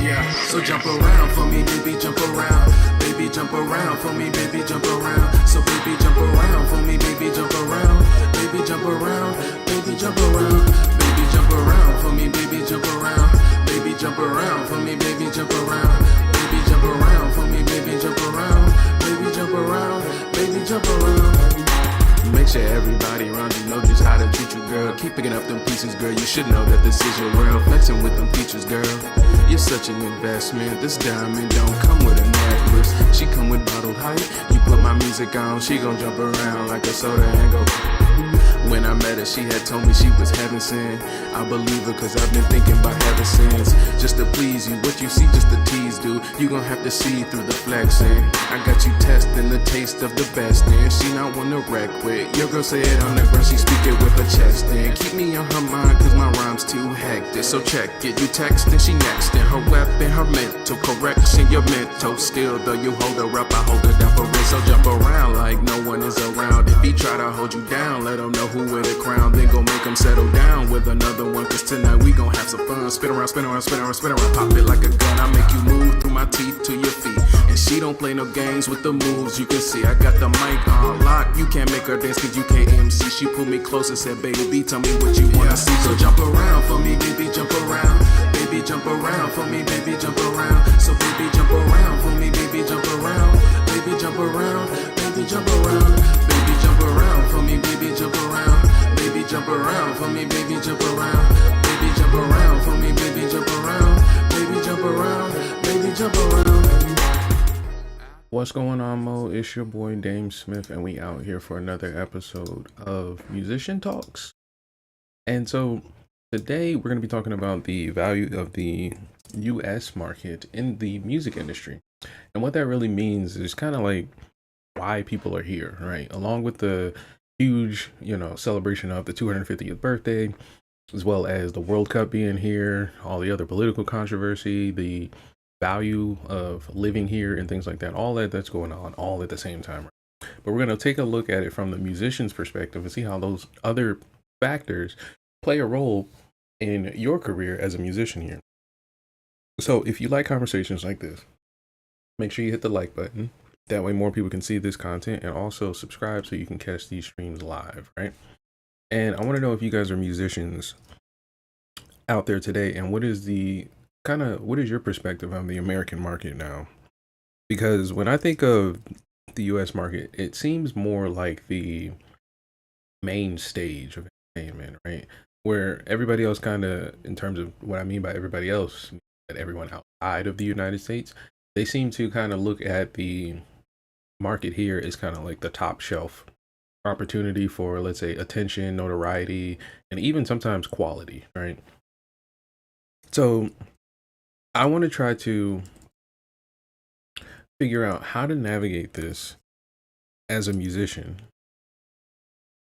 Yeah, so jump around for me, baby, jump around. Baby, jump around for me, baby, jump around. So baby, jump around for me, baby, jump around. Baby, jump around, baby, jump around. Baby, jump around for me, baby, jump around. Baby, jump around for me, baby, jump around. Baby, jump around for me, baby, jump around. Baby, jump around, baby, jump around. Make sure everybody around you know just how to treat you, girl. Keep picking up them pieces, girl. You should know that this is your world. Flexing with them features, girl. You're such an investment. This diamond don't come with a necklace. She come with bottled height. You put my music on, she gon' jump around like a soda and go. When I met her, she had told me she was heaven sent. I believe her cause I've been thinking about heaven since. Just to please you, what you see just to tease, dude. You gon' have to see through the flexing. I got you testing the taste of the best, and she not one to wreck with. Your girl say it on the ground, she speak it with her chest, and keep me on her mind cause my rhyme's too hectic. So check it, you texting, she next, and her weapon, her mental correction, your mental skill. Though you hold her up, I hold her down for real. So jump around like no one is around. If he try to hold you down, let him know who with a crown, then go make him settle down with another one. Cause tonight we gon' have some fun. Spin around, spin around, spin around, spin around. Pop it like a gun. I make you move through my teeth to your feet. And she don't play no games with the moves. You can see I got the mic on lock. You can't make her dance cause you can't MC. She pulled me close and said, baby, tell me what you wanna see. So jump around for me, baby, jump around. Baby, jump around for me, baby, jump around. So baby, jump around for me, baby, jump around. Baby, jump around, baby, jump around. Baby, jump around for me, baby, jump around. Baby, jump around for me, baby, jump around. Baby, jump around for me, baby, jump around. Baby, jump around, baby, jump around. What's going on, Mo? It's your boy DameSmiff, and we out here for another episode of Musician Talks. And so today we're going to be talking about the value of the US market in the music industry. And what that really means is kind of like why people are here, right? Along with the huge, celebration of the 250th birthday, as well as the World Cup being here, all the other political controversy, the value of living here and things like that, all that's going on all at the same time. But we're going to take a look at it from the musician's perspective and see how those other factors play a role in your career as a musician here. So if you like conversations like this, make sure you hit the like button. That way more people can see this content, and also subscribe so you can catch these streams live, right? And I want to know if you guys are musicians out there today, and what is your perspective on the American market now? Because when I think of the US market, it seems more like the main stage of entertainment, right? Where everybody else kind of, in terms of what I mean by everybody else, that everyone outside of the United States, they seem to kind of look at the market here as kind of like the top shelf opportunity for, let's say, attention, notoriety, and even sometimes quality, right? So I want to try to figure out how to navigate this as a musician,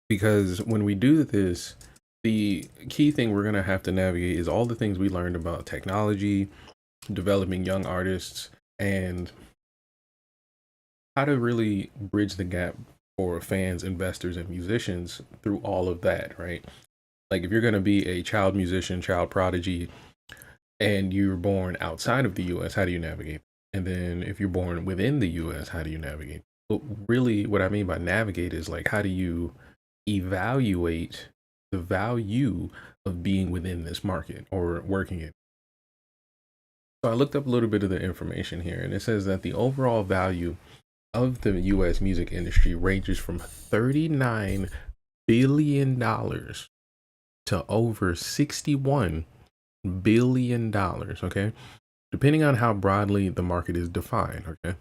because when we do this, the key thing we're going to have to navigate is all the things we learned about technology, developing young artists, and how to really bridge the gap for fans, investors, and musicians through all of that, right? Like if you're going to be a child musician, child prodigy, and you're born outside of the US, how do you navigate? And then if you're born within the US, how do you navigate? But really what I mean by navigate is like, how do you evaluate the value of being within this market or working it? So I looked up a little bit of the information here, and it says that the overall value of the US music industry ranges from $39 billion to over $61 billion, okay? Depending on how broadly the market is defined, okay?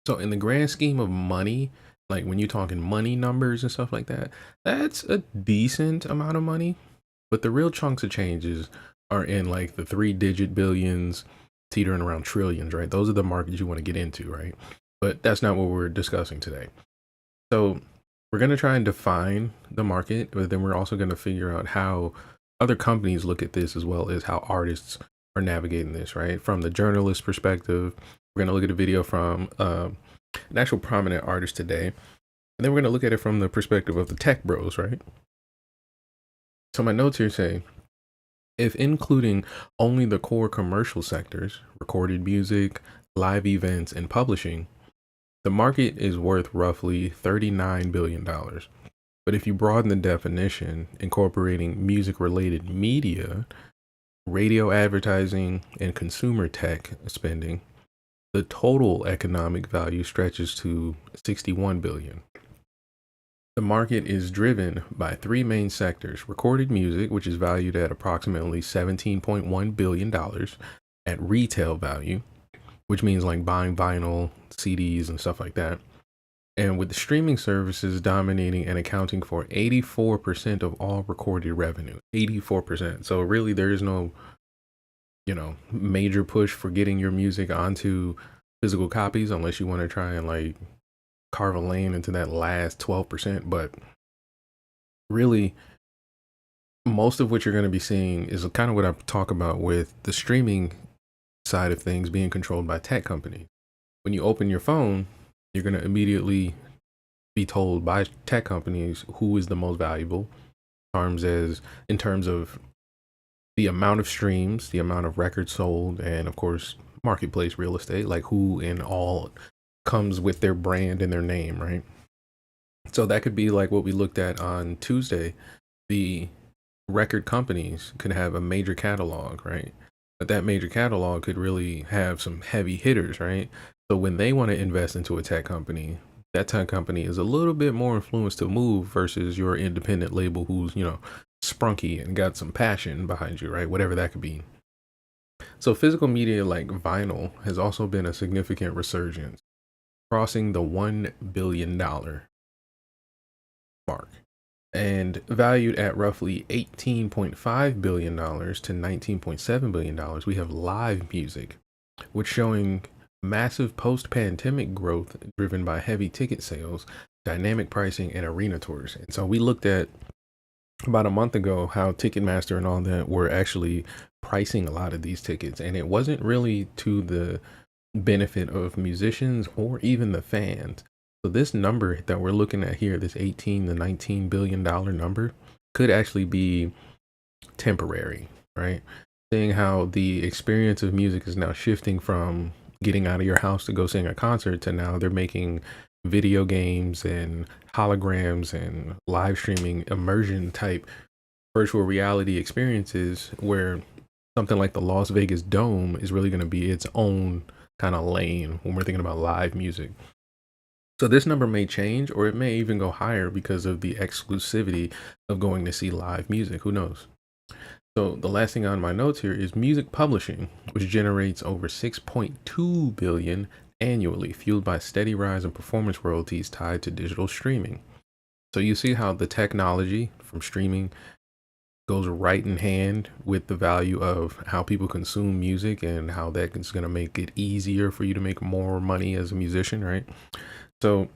So in the grand scheme of money, like when you're talking money numbers and stuff like that, that's a decent amount of money. But the real chunks of changes are in like the 3-digit billions, teetering around trillions, right? Those are the markets you want to get into, right? But that's not what we're discussing today. So we're going to try and define the market, but then we're also going to figure out how other companies look at this, as well as how artists are navigating this, right? From the journalist perspective, we're going to look at a video from an actual prominent artist today. And then we're going to look at it from the perspective of the tech bros, right? So my notes here say, If including only the core commercial sectors, recorded music, live events, and publishing, the market is worth roughly $39 billion. But if you broaden the definition, incorporating music-related media, radio advertising, and consumer tech spending, the total economic value stretches to $61 billion. The market is driven by three main sectors: recorded music, which is valued at approximately $17.1 billion at retail value, which means like buying vinyl, CDs, and stuff like that. And with the streaming services dominating and accounting for 84% of all recorded revenue, 84%. So really there is no, major push for getting your music onto physical copies unless you want to try and like carve a lane into that last 12%. But really, most of what you're going to be seeing is kind of what I talk about with the streaming side of things being controlled by tech companies. When you open your phone, you're going to immediately be told by tech companies who is the most valuable in terms of the amount of streams, the amount of records sold, and of course, marketplace real estate, like who in all comes with their brand and their name, right? So that could be like what we looked at on Tuesday. The record companies could have a major catalog, right? But that major catalog could really have some heavy hitters, right? So when they want to invest into a tech company, that tech company is a little bit more influenced to move versus your independent label who's, sprunky and got some passion behind you, right? Whatever that could be. So physical media like vinyl has also been a significant resurgence, crossing the $1 billion mark and valued at roughly $18.5 billion to $19.7 billion. We have live music, which showing massive post-pandemic growth driven by heavy ticket sales, dynamic pricing, and arena tours. And so we looked at about a month ago how Ticketmaster and all that were actually pricing a lot of these tickets, and it wasn't really to the benefit of musicians or even the fans. So this number that we're looking at here, this 18 to 19 billion dollar number, could actually be temporary, right? Seeing how the experience of music is now shifting from getting out of your house to go sing a concert to now they're making video games and holograms and live streaming immersion type virtual reality experiences, where something like the Las Vegas Dome is really going to be its own kind of lane when we're thinking about live music. So this number may change, or it may even go higher because of the exclusivity of going to see live music. Who knows? So the last thing on my notes here is music publishing, which generates over 6.2 billion annually, fueled by steady rise in performance royalties tied to digital streaming. So you see how the technology from streaming goes right in hand with the value of how people consume music and how that is going to make it easier for you to make more money as a musician, right? So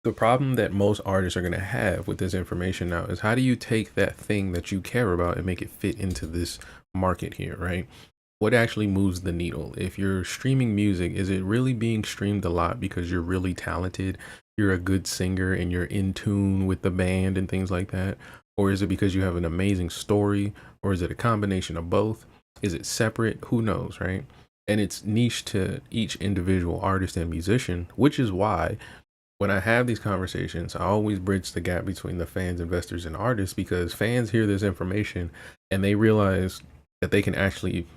the problem that most artists are going to have with this information now is how do you take that thing that you care about and make it fit into this market here, right? What actually moves the needle? If you're streaming music, is it really being streamed a lot because you're really talented, you're a good singer, and you're in tune with the band and things like that? Or is it because you have an amazing story? Or is it a combination of both? Is it separate? Who knows, right? And it's niche to each individual artist and musician, which is why when I have these conversations, I always bridge the gap between the fans, investors, and artists, because fans hear this information and they realize that they can actually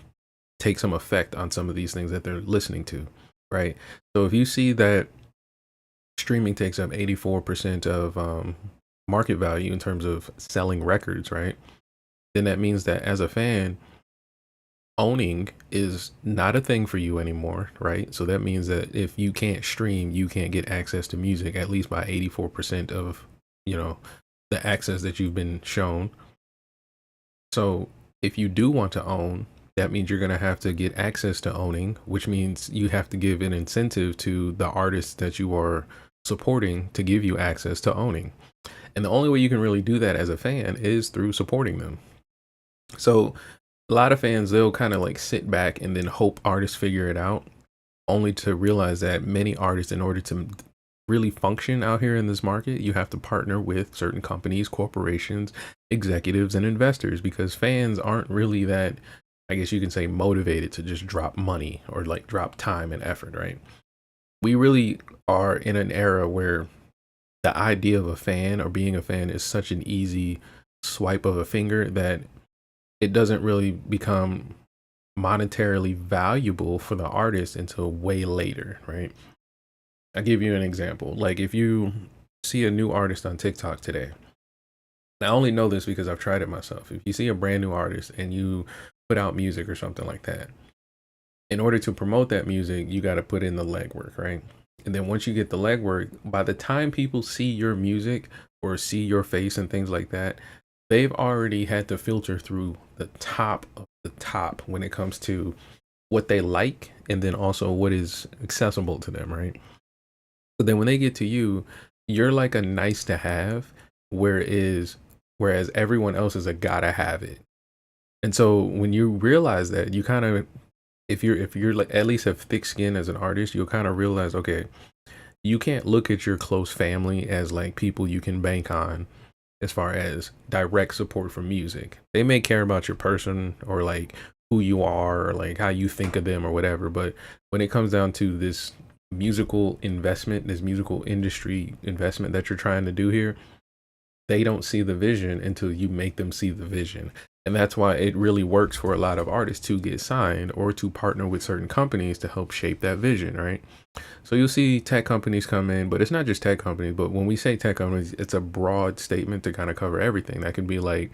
take some effect on some of these things that they're listening to, right? So if you see that streaming takes up 84% of market value in terms of selling records, right? Then that means that as a fan, owning is not a thing for you anymore, right? So that means that if you can't stream, you can't get access to music, at least by 84% of, the access that you've been shown. So if you do want to own, that means you're going to have to get access to owning, which means you have to give an incentive to the artists that you are supporting to give you access to owning. And the only way you can really do that as a fan is through supporting them. So a lot of fans, they'll kind of like sit back and then hope artists figure it out, only to realize that many artists, in order to really function out here in this market, you have to partner with certain companies, corporations, executives, and investors, because fans aren't really that, I guess you can say, motivated to just drop money or like drop time and effort, right? We really are in an era where the idea of a fan or being a fan is such an easy swipe of a finger that it doesn't really become monetarily valuable for the artist until way later, right? I'll give you an example. Like if you see a new artist on TikTok today, I only know this because I've tried it myself. If you see a brand new artist and you put out music or something like that, in order to promote that music, you got to put in the legwork, right? And then once you get the legwork, by the time people see your music or see your face and things like that, they've already had to filter through the top of the top when it comes to what they like and then also what is accessible to them, right? But then when they get to you, you're like a nice to have, whereas everyone else is a gotta have it. And so when you realize that, you kind of, if you're like at least have thick skin as an artist, you'll kind of realize, okay, you can't look at your close family as like people you can bank on as far as direct support for music. They may care about your person or like who you are or like how you think of them or whatever, but when it comes down to this musical investment, this musical industry investment that you're trying to do here, they don't see the vision until you make them see the vision. And that's why it really works for a lot of artists to get signed or to partner with certain companies to help shape that vision, right? So you'll see tech companies come in, but it's not just tech companies. But when we say tech companies, it's a broad statement to kind of cover everything. That could be like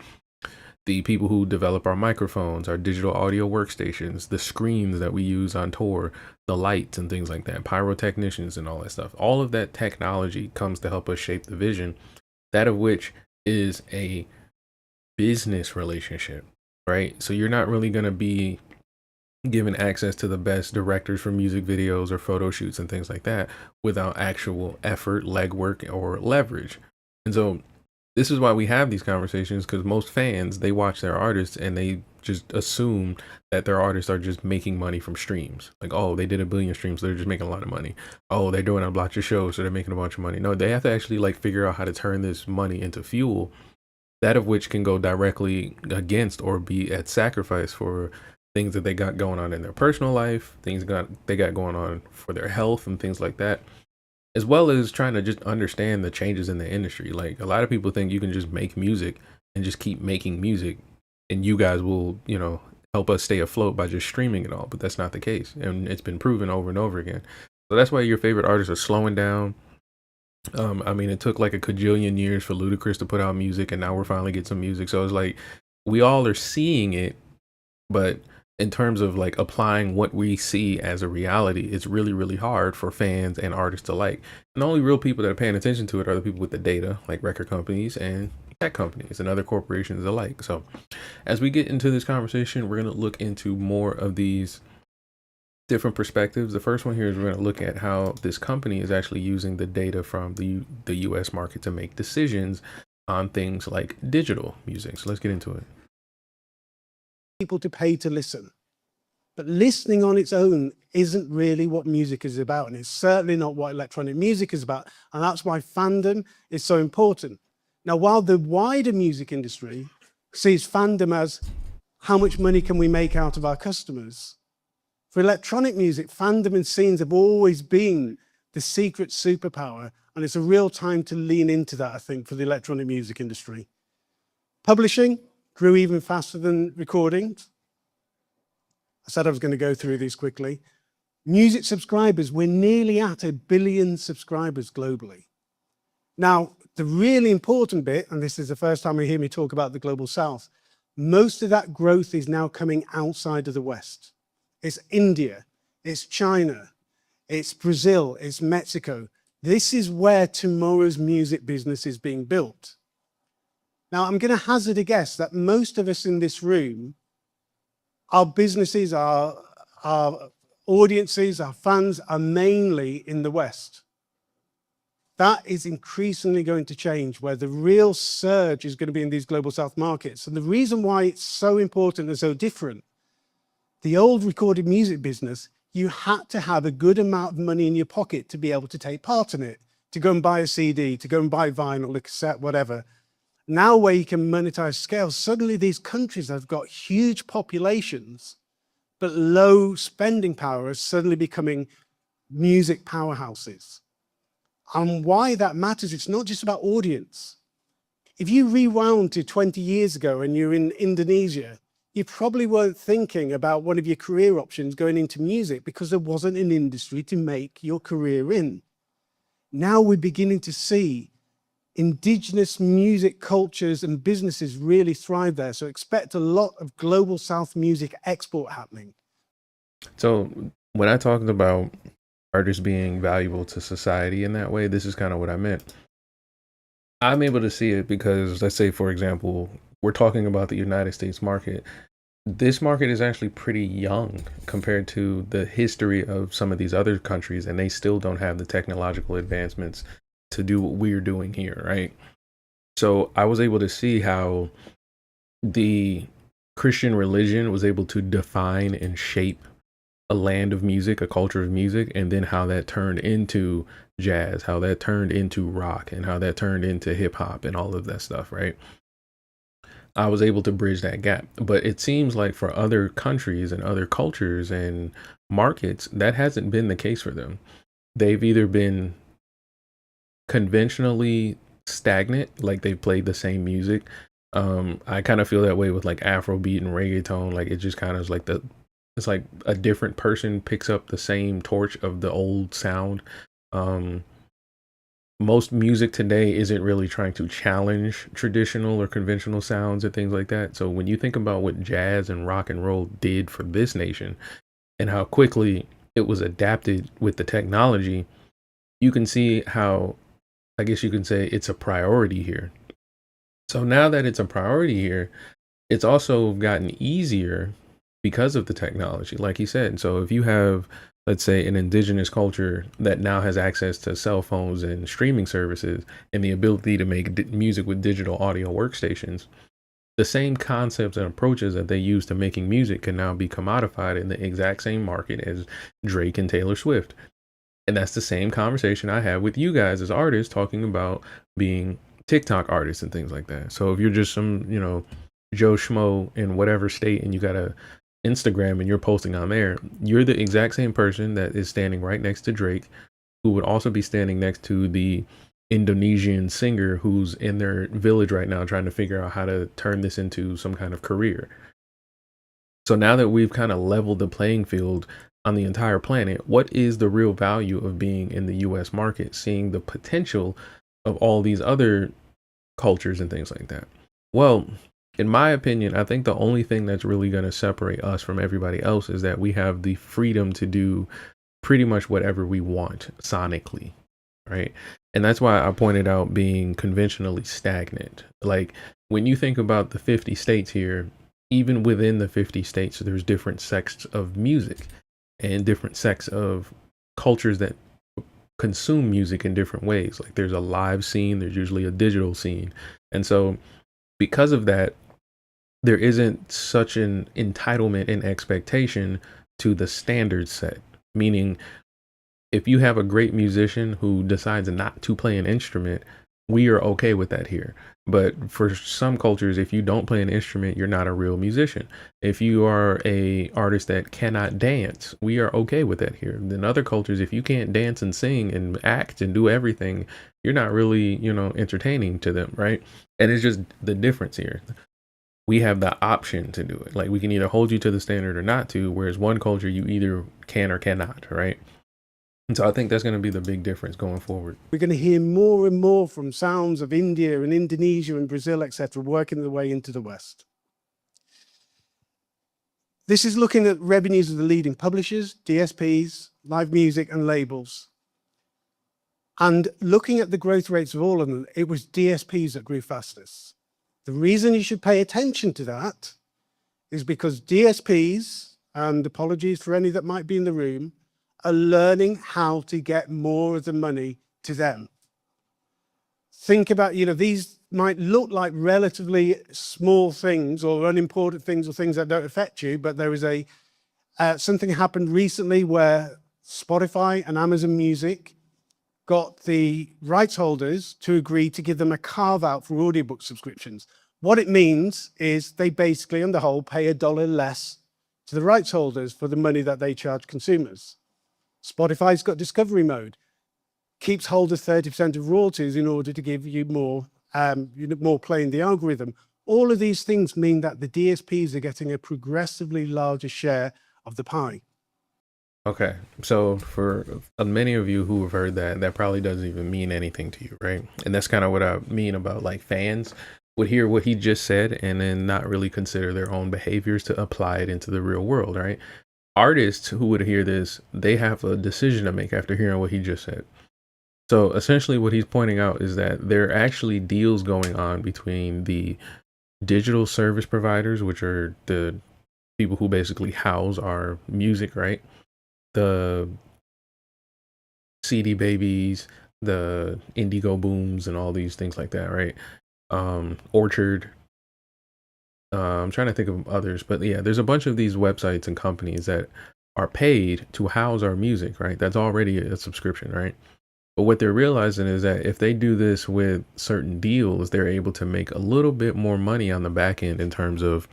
the people who develop our microphones, our digital audio workstations, the screens that we use on tour, the lights and things like that, pyrotechnicians and all that stuff. All of that technology comes to help us shape the vision, that of which is a business relationship, right? So you're not really going to be given access to the best directors for music videos or photo shoots and things like that without actual effort, legwork, or leverage. And so this is why we have these conversations, because most fans, they watch their artists and they just assume that their artists are just making money from streams. Like, oh, they did 1 billion streams, so they're just making a lot of money. Oh, they're doing a bunch of shows, so they're making a bunch of money. No, they have to actually like figure out how to turn this money into fuel, that of which can go directly against or be at sacrifice for things that they got going on in their personal life, they got going on for their health and things like that, as well as trying to just understand the changes in the industry. Like a lot of people think you can just make music and just keep making music and you guys will, you know, help us stay afloat by just streaming it all, but that's not the case. And it's been proven over and over again. So that's why your favorite artists are slowing down. I mean, it took like a cajillion years for Ludacris to put out music, and now we're finally getting some music. So it's like we all are seeing it, but in terms of like applying what we see as a reality, it's really, really hard for fans and artists alike. And the only real people that are paying attention to it are the people with the data, like record companies and tech companies and other corporations alike. So as we get into this conversation, we're going to look into more of these different perspectives. The first one here is we're going to look at how this company is actually using the data from the US market to make decisions on things like digital music. So let's get into it. People to pay to listen, but listening on its own isn't really what music is about, and it's certainly not what electronic music is about, and that's why fandom is so important. Now, while the wider music industry sees fandom as how much money can we make out of our customers, for electronic music, fandom and scenes have always been the secret superpower, and it's a real time to lean into that, I think, for the electronic music industry. Publishing grew even faster than recording. I said I was going to go through these quickly. Music subscribers, we're nearly at 1 billion subscribers globally. Now, the really important bit, and this is the first time you hear me talk about the Global South, most of that growth is now coming outside of the West. It's India, it's China, it's Brazil, it's Mexico. This is where tomorrow's music business is being built. Now, I'm going to hazard a guess that most of us in this room, our businesses, our audiences, our fans are mainly in the West. That is increasingly going to change, where the real surge is going to be in these Global South markets. And the reason why it's so important and so different, the old recorded music business, you had to have a good amount of money in your pocket to be able to take part in it. to go and buy a CD, to go and buy vinyl, a cassette, whatever. Now where you can monetize scale, suddenly these countries that have got huge populations, but low spending power are suddenly becoming music powerhouses. And why that matters, it's not just about audience. If you rewound to 20 years ago and you're in Indonesia, you probably weren't thinking about one of your career options going into music because there wasn't an industry to make your career in. Now we're beginning to see indigenous music cultures and businesses really thrive there. So expect a lot of global South music export happening. So when I talked about artists being valuable to society in that way, this is kind of what I meant. I'm able to see it because, let's say, for example, we're talking about the United States market. This market is actually pretty young compared to the history of some of these other countries, and they still don't have the technological advancements to do what we're doing here, right? So I was able to see how the Christian religion was able to define and shape a land of music, a culture of music, and then how that turned into jazz, how that turned into rock, and how that turned into hip hop and all of that stuff, right? I was able to bridge that gap. But it seems like for other countries and other cultures and markets, that hasn't been the case for them. They've either been conventionally stagnant, like they've played the same music. I kind of feel that way with like Afrobeat and reggaeton. Like it just kind of is like it's like a different person picks up the same torch of the old sound. Most music today isn't really trying to challenge traditional or conventional sounds and things like that. So when you think about what jazz and rock and roll did for this nation and how quickly it was adapted with the technology, you can see how, I guess you can say, it's a priority here. So now that it's a priority here, it's also gotten easier because of the technology, like you said. So if you have, let's say, an indigenous culture that now has access to cell phones and streaming services and the ability to make music with digital audio workstations, the same concepts and approaches that they use to making music can now be commodified in the exact same market as Drake and Taylor Swift. And that's the same conversation I have with you guys as artists talking about being TikTok artists and things like that. So if you're just some, Joe Schmo in whatever state and you got a Instagram and you're posting on there, you're the exact same person that is standing right next to Drake, who would also be standing next to the Indonesian singer who's in their village right now trying to figure out how to turn this into some kind of career. So now that we've kind of leveled the playing field on the entire planet, what is the real value of being in the US market, seeing the potential of all these other cultures and things like that? Well, in my opinion, I think the only thing that's really going to separate us from everybody else is that we have the freedom to do pretty much whatever we want sonically, right? And that's why I pointed out being conventionally stagnant. Like when you think about the 50 states here, even within the 50 states, there's different sects of music and different sects of cultures that consume music in different ways. Like there's a live scene, there's usually a digital scene. And so because of that, there isn't such an entitlement and expectation to the standard set. Meaning, if you have a great musician who decides not to play an instrument, we are okay with that here. But for some cultures, if you don't play an instrument, you're not a real musician. If you are a artist that cannot dance, we are okay with that here. In other cultures, if you can't dance and sing and act and do everything, you're not really, entertaining to them, right? And it's just the difference here. We have the option to do it. Like we can either hold you to the standard or not to, whereas one culture you either can or cannot, right? And so I think that's going to be the big difference going forward. We're going to hear more and more from sounds of India and Indonesia and Brazil, etc., working their way into the West. This is looking at revenues of the leading publishers, DSPs, live music and labels. And looking at the growth rates of all of them, it was DSPs that grew fastest. The reason you should pay attention to that is because DSPs, and apologies for any that might be in the room, are learning how to get more of the money to them. Think about, these might look like relatively small things or unimportant things or things that don't affect you, but there is something happened recently where Spotify and Amazon Music got the rights holders to agree to give them a carve-out for audiobook subscriptions. What it means is they basically, on the whole, pay $1 less to the rights holders for the money that they charge consumers. Spotify's got discovery mode, keeps hold of 30% of royalties in order to give you more play in the algorithm. All of these things mean that the DSPs are getting a progressively larger share of the pie. Okay, so for many of you who have heard that, that probably doesn't even mean anything to you, right? And that's kind of what I mean about like fans would hear what he just said and then not really consider their own behaviors to apply it into the real world, right? Artists who would hear this, they have a decision to make after hearing what he just said. So essentially what he's pointing out is that there are actually deals going on between the digital service providers, which are the people who basically house our music, right? The CD babies, the Indigo booms, and all these things like that, right? Orchard. I'm trying to think of others, but yeah, there's a bunch of these websites and companies that are paid to house our music, right? That's already a subscription, right? But what they're realizing is that if they do this with certain deals, they're able to make a little bit more money on the back end in terms of,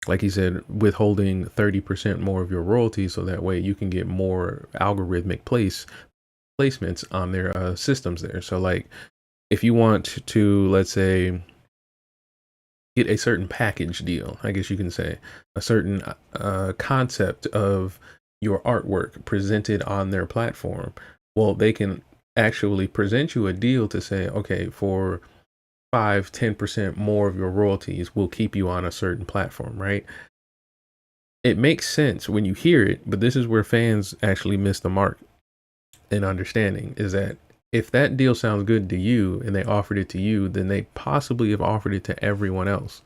like he said, withholding 30% more of your royalties, so that way you can get more algorithmic placements on their systems there. So like if you want to, let's say, get a certain package deal, I guess you can say, a certain concept of your artwork presented on their platform, well, they can actually present you a deal to say, okay, for 5-10% more of your royalties will keep you on a certain platform, right? It makes sense when you hear it, but this is where fans actually miss the mark in understanding, is that if that deal sounds good to you and they offered it to you, then they possibly have offered it to everyone else,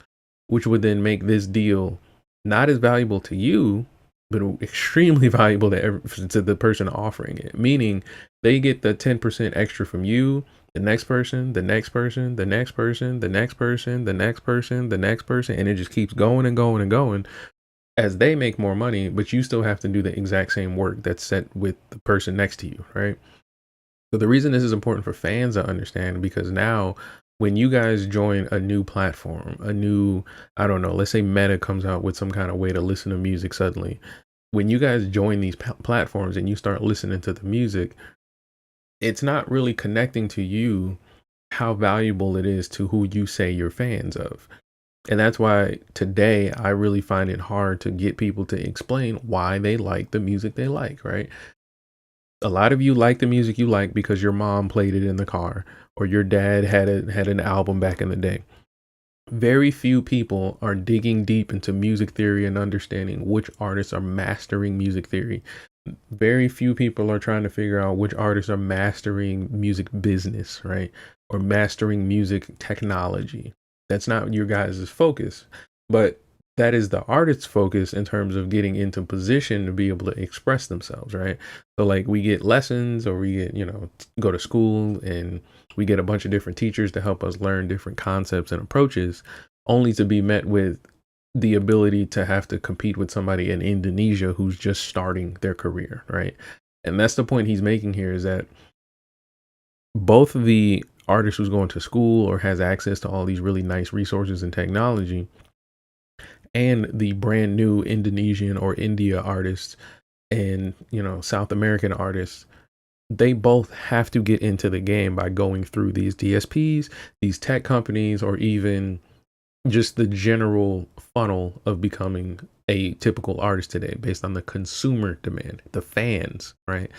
which would then make this deal not as valuable to you, but extremely valuable to the person offering it. Meaning they get the 10% extra from you, the next person, the next person, the next person, the next person, the next person, the next person, and it just keeps going and going and going as they make more money, but you still have to do the exact same work that's set with the person next to you, right? So the reason this is important for fans to understand, because now when you guys join a new platform, a new, I don't know, let's say Meta comes out with some kind of way to listen to music suddenly. When you guys join these platforms and you start listening to the music, it's not really connecting to you how valuable it is to who you say you're fans of. And that's why today I really find it hard to get people to explain why they like the music they like, right? A lot of you like the music you like because your mom played it in the car or your dad had an album back in the day. Very few people are digging deep into music theory and understanding which artists are mastering music theory. Very few people are trying to figure out which artists are mastering music business, right? Or mastering music technology. That's not your guys' focus, but that is the artist's focus in terms of getting into position to be able to express themselves, right? So like we get lessons, or we get, go to school and we get a bunch of different teachers to help us learn different concepts and approaches, only to be met with the ability to have to compete with somebody in Indonesia who's just starting their career, right? And that's the point he's making here, is that both of the artist who's going to school or has access to all these really nice resources and technology, and the brand new Indonesian or India artists and, South American artists, they both have to get into the game by going through these DSPs, these tech companies, or even just the general funnel of becoming a typical artist today based on the consumer demand, the fans, right?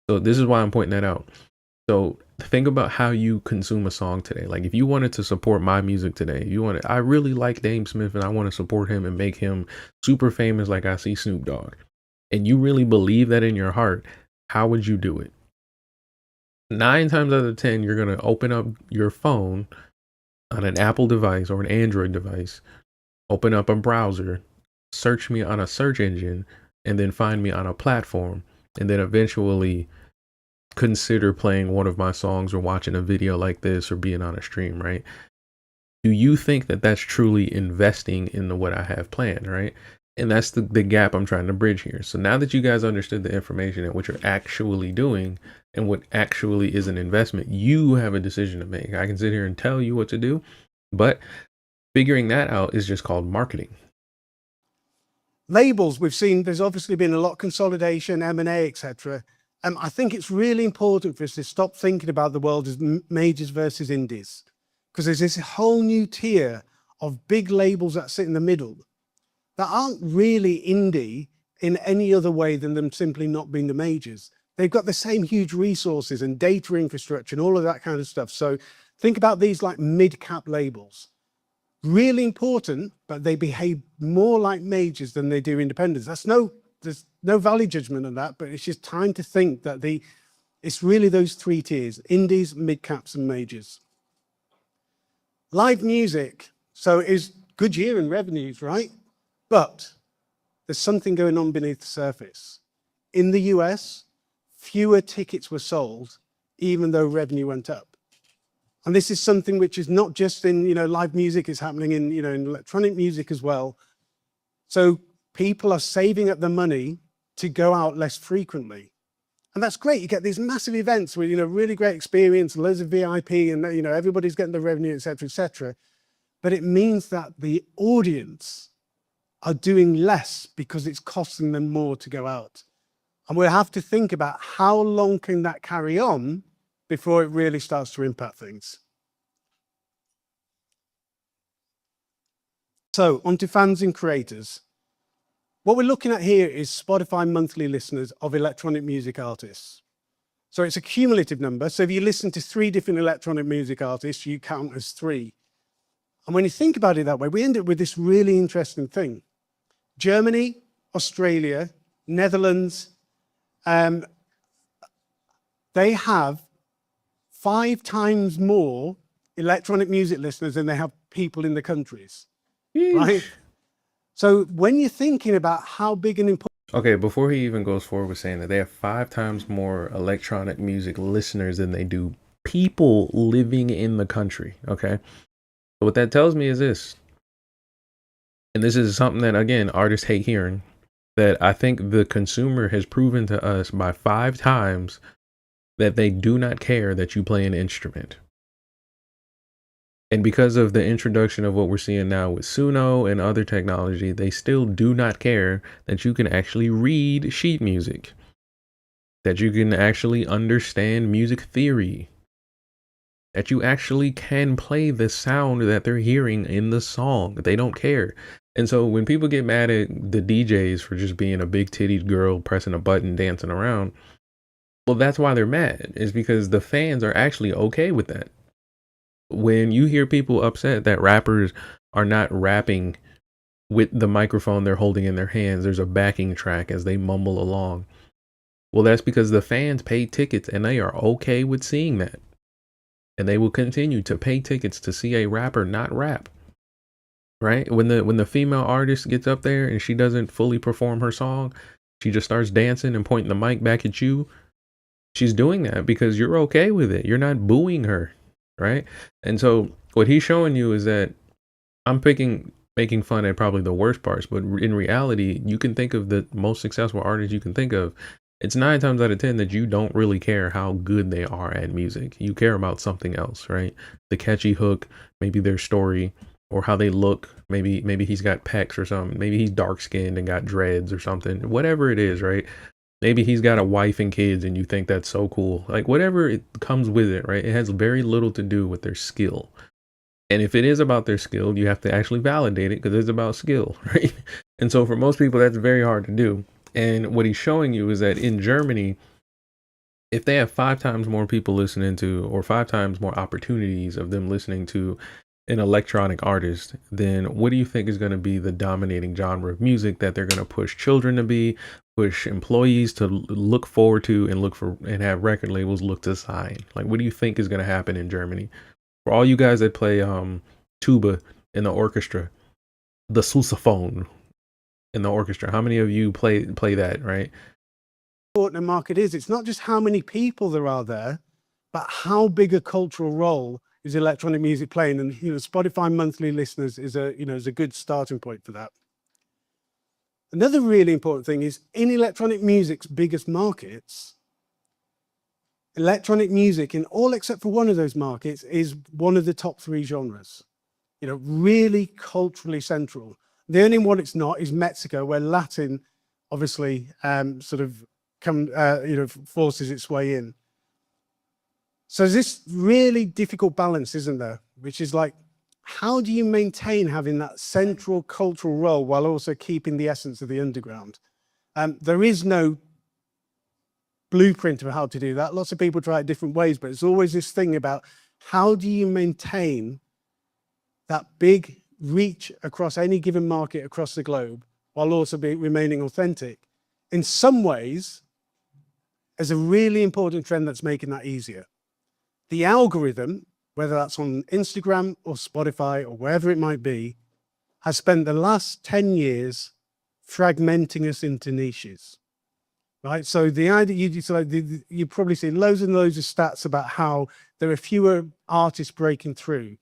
So this is why I'm pointing that out. So think about how you consume a song today. Like if you wanted to support my music today, I really like DameSmiff and I want to support him and make him super famous like I see Snoop Dogg, and you really believe that in your heart, how would you do it? 9 times out of 10, you're going to open up your phone on an Apple device or an Android device, open up a browser, search me on a search engine, and then find me on a platform, and then eventually consider playing one of my songs or watching a video like this or being on a stream, right? Do you think that that's truly investing in what I have planned, right? And that's the gap I'm trying to bridge here. So now that you guys understood the information and what you're actually doing and what actually is an investment, you have a decision to make. I can sit here and tell you what to do, but figuring that out is just called marketing. Labels, we've seen there's obviously been a lot of consolidation, M&A, etc. I think it's really important for us to stop thinking about the world as majors versus indies, because there's this whole new tier of big labels that sit in the middle that aren't really indie in any other way than them simply not being the majors. They've got the same huge resources and data infrastructure and all of that kind of stuff. So think about these like mid-cap labels. Really important, but they behave more like majors than they do independents. There's no value judgment on that, but it's just time to think that it's really those three tiers: indies, mid-caps, and majors. Live music. So it's good year in revenues, right? But there's something going on beneath the surface. In the US, fewer tickets were sold, even though revenue went up. And this is something which is not just in, live music, it's happening in, in electronic music as well. So people are saving up the money to go out less frequently. And that's great. You get these massive events with, really great experience, loads of VIP, and, everybody's getting the revenue, et cetera, et cetera. But it means that the audience are doing less because it's costing them more to go out. And we'll have to think about how long can that carry on before it really starts to impact things. So onto fans and creators. What we're looking at here is Spotify monthly listeners of electronic music artists. So it's a cumulative number. So if you listen to 3 different electronic music artists, you count as 3. And when you think about it that way, we end up with this really interesting thing. Germany, Australia, Netherlands, they have 5 times more electronic music listeners than they have people in the countries, right? So when you're thinking about how big an important... Okay, before he even goes forward with saying that they have 5 times more electronic music listeners than they do people living in the country, okay? So what that tells me is this, and this is something that, again, artists hate hearing, that I think the consumer has proven to us by 5 times that they do not care that you play an instrument. And because of the introduction of what we're seeing now with Suno and other technology, they still do not care that you can actually read sheet music, that you can actually understand music theory, that you actually can play the sound that they're hearing in the song. They don't care. And so when people get mad at the DJs for just being a big tittied girl pressing a button, dancing around, well, that's why they're mad, is because the fans are actually okay with that. When you hear people upset that rappers are not rapping with the microphone they're holding in their hands, there's a backing track as they mumble along. Well, that's because the fans pay tickets and they are okay with seeing that. And they will continue to pay tickets to see a rapper not rap. Right? When the female artist gets up there and she doesn't fully perform her song, she just starts dancing and pointing the mic back at you. She's doing that because you're okay with it. You're not booing her, right? And so what he's showing you is that I'm making fun at probably the worst parts, but in reality, you can think of the most successful artists you can think of. It's 9 times out of 10 that you don't really care how good they are at music. You care about something else, right? The catchy hook, maybe their story, or how they look. Maybe he's got pecs or something. Maybe he's dark skinned and got dreads or something. Whatever it is, right? Maybe he's got a wife and kids and you think that's so cool. Like whatever it comes with it, right? It has very little to do with their skill. And if it is about their skill, you have to actually validate it because it's about skill, right? And so for most people, that's very hard to do. And what he's showing you is that in Germany, if they have 5 times more people listening to, or 5 times more opportunities of them listening to an electronic artist, then what do you think is going to be the dominating genre of music that they're going to push children to be, push employees to look forward to, and look for, and have record labels look to sign? Like, what do you think is going to happen in Germany? For all you guys that play tuba in the orchestra, the sousaphone in the orchestra, how many of you play that, right? Important the market is. It's not just how many people there are there, but how big a cultural role is electronic music playing. And Spotify monthly listeners is a good starting point for that. Another really important thing is in electronic music's biggest markets, electronic music in all except for one of those markets is one of the top 3 genres. You know, really culturally central. The only one it's not is Mexico, where Latin obviously forces its way in. So there's this really difficult balance, isn't there? Which is like, how do you maintain having that central cultural role while also keeping the essence of the underground? There is no blueprint of how to do that. Lots of people try it different ways, but it's always this thing about how do you maintain that big reach across any given market across the globe while also remaining authentic. In some ways, there's a really important trend that's making that easier. The algorithm, whether that's on Instagram or Spotify or wherever it might be, has spent the last 10 years fragmenting us into niches, right? So the idea, you probably see loads and loads of stats about how there are fewer artists breaking through.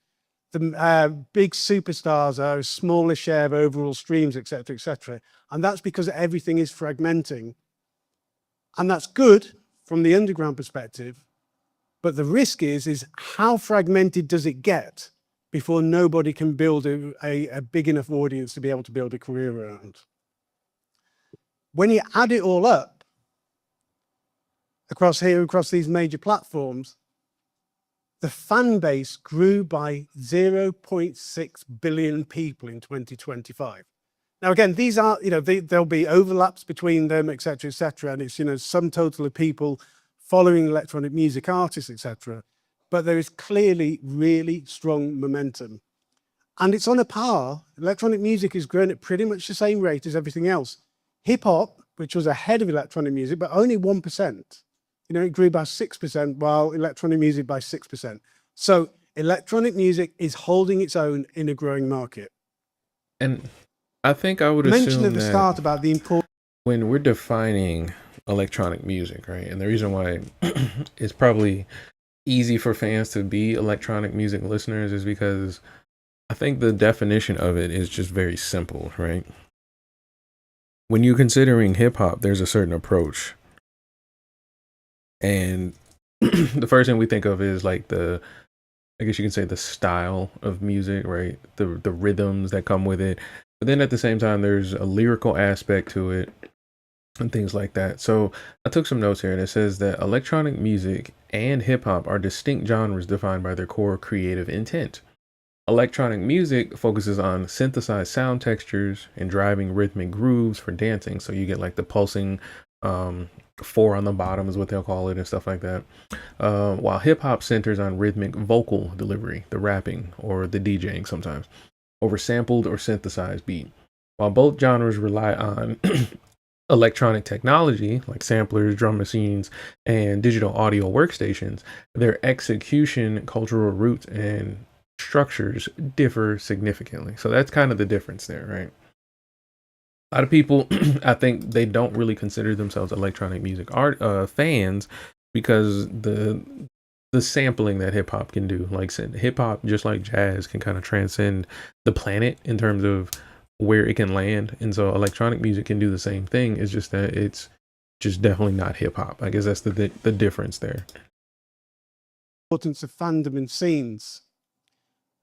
The big superstars are a smaller share of overall streams, et cetera, et cetera. And that's because everything is fragmenting. And that's good from the underground perspective. But the risk is how fragmented does it get before nobody can build a big enough audience to be able to build a career around? When you add it all up across these major platforms, the fan base grew by 0.6 billion people in 2025. Now, again, these are, there'll be overlaps between them, et cetera, and it's, some total of people following electronic music artists, et cetera. But there is clearly really strong momentum. And it's on a par. Electronic music is growing at pretty much the same rate as everything else. Hip hop, which was ahead of electronic music, but only 1%. It grew by 6%, while electronic music by 6%. So electronic music is holding its own in a growing market. And I think I would mention assume at the start about the importance when we're defining electronic music, right? And the reason why it's probably easy for fans to be electronic music listeners is because I think the definition of it is just very simple, right? When you're considering hip hop, there's a certain approach. And the first thing we think of is like I guess you can say the style of music, right? The rhythms that come with it. But then at the same time, there's a lyrical aspect to it and things like that. So I took some notes here and it says that electronic music and hip hop are distinct genres defined by their core creative intent. Electronic music focuses on synthesized sound textures and driving rhythmic grooves for dancing. So you get like the pulsing, 4 on the bottom is what they'll call it and stuff like that. While hip hop centers on rhythmic vocal delivery, the rapping or the DJing sometimes, over sampled or synthesized beat. While both genres rely on electronic technology like samplers, drum machines, and digital audio workstations, their execution, cultural roots, and structures differ significantly. So that's kind of the difference there, right? A lot of people, I think they don't really consider themselves electronic music fans because the sampling that hip hop can do, like hip hop, just like jazz, can kind of transcend the planet in terms of where it can land. And so electronic music can do the same thing. It's just that it's just definitely not hip hop. I guess that's the difference there. Importance of fandom and scenes.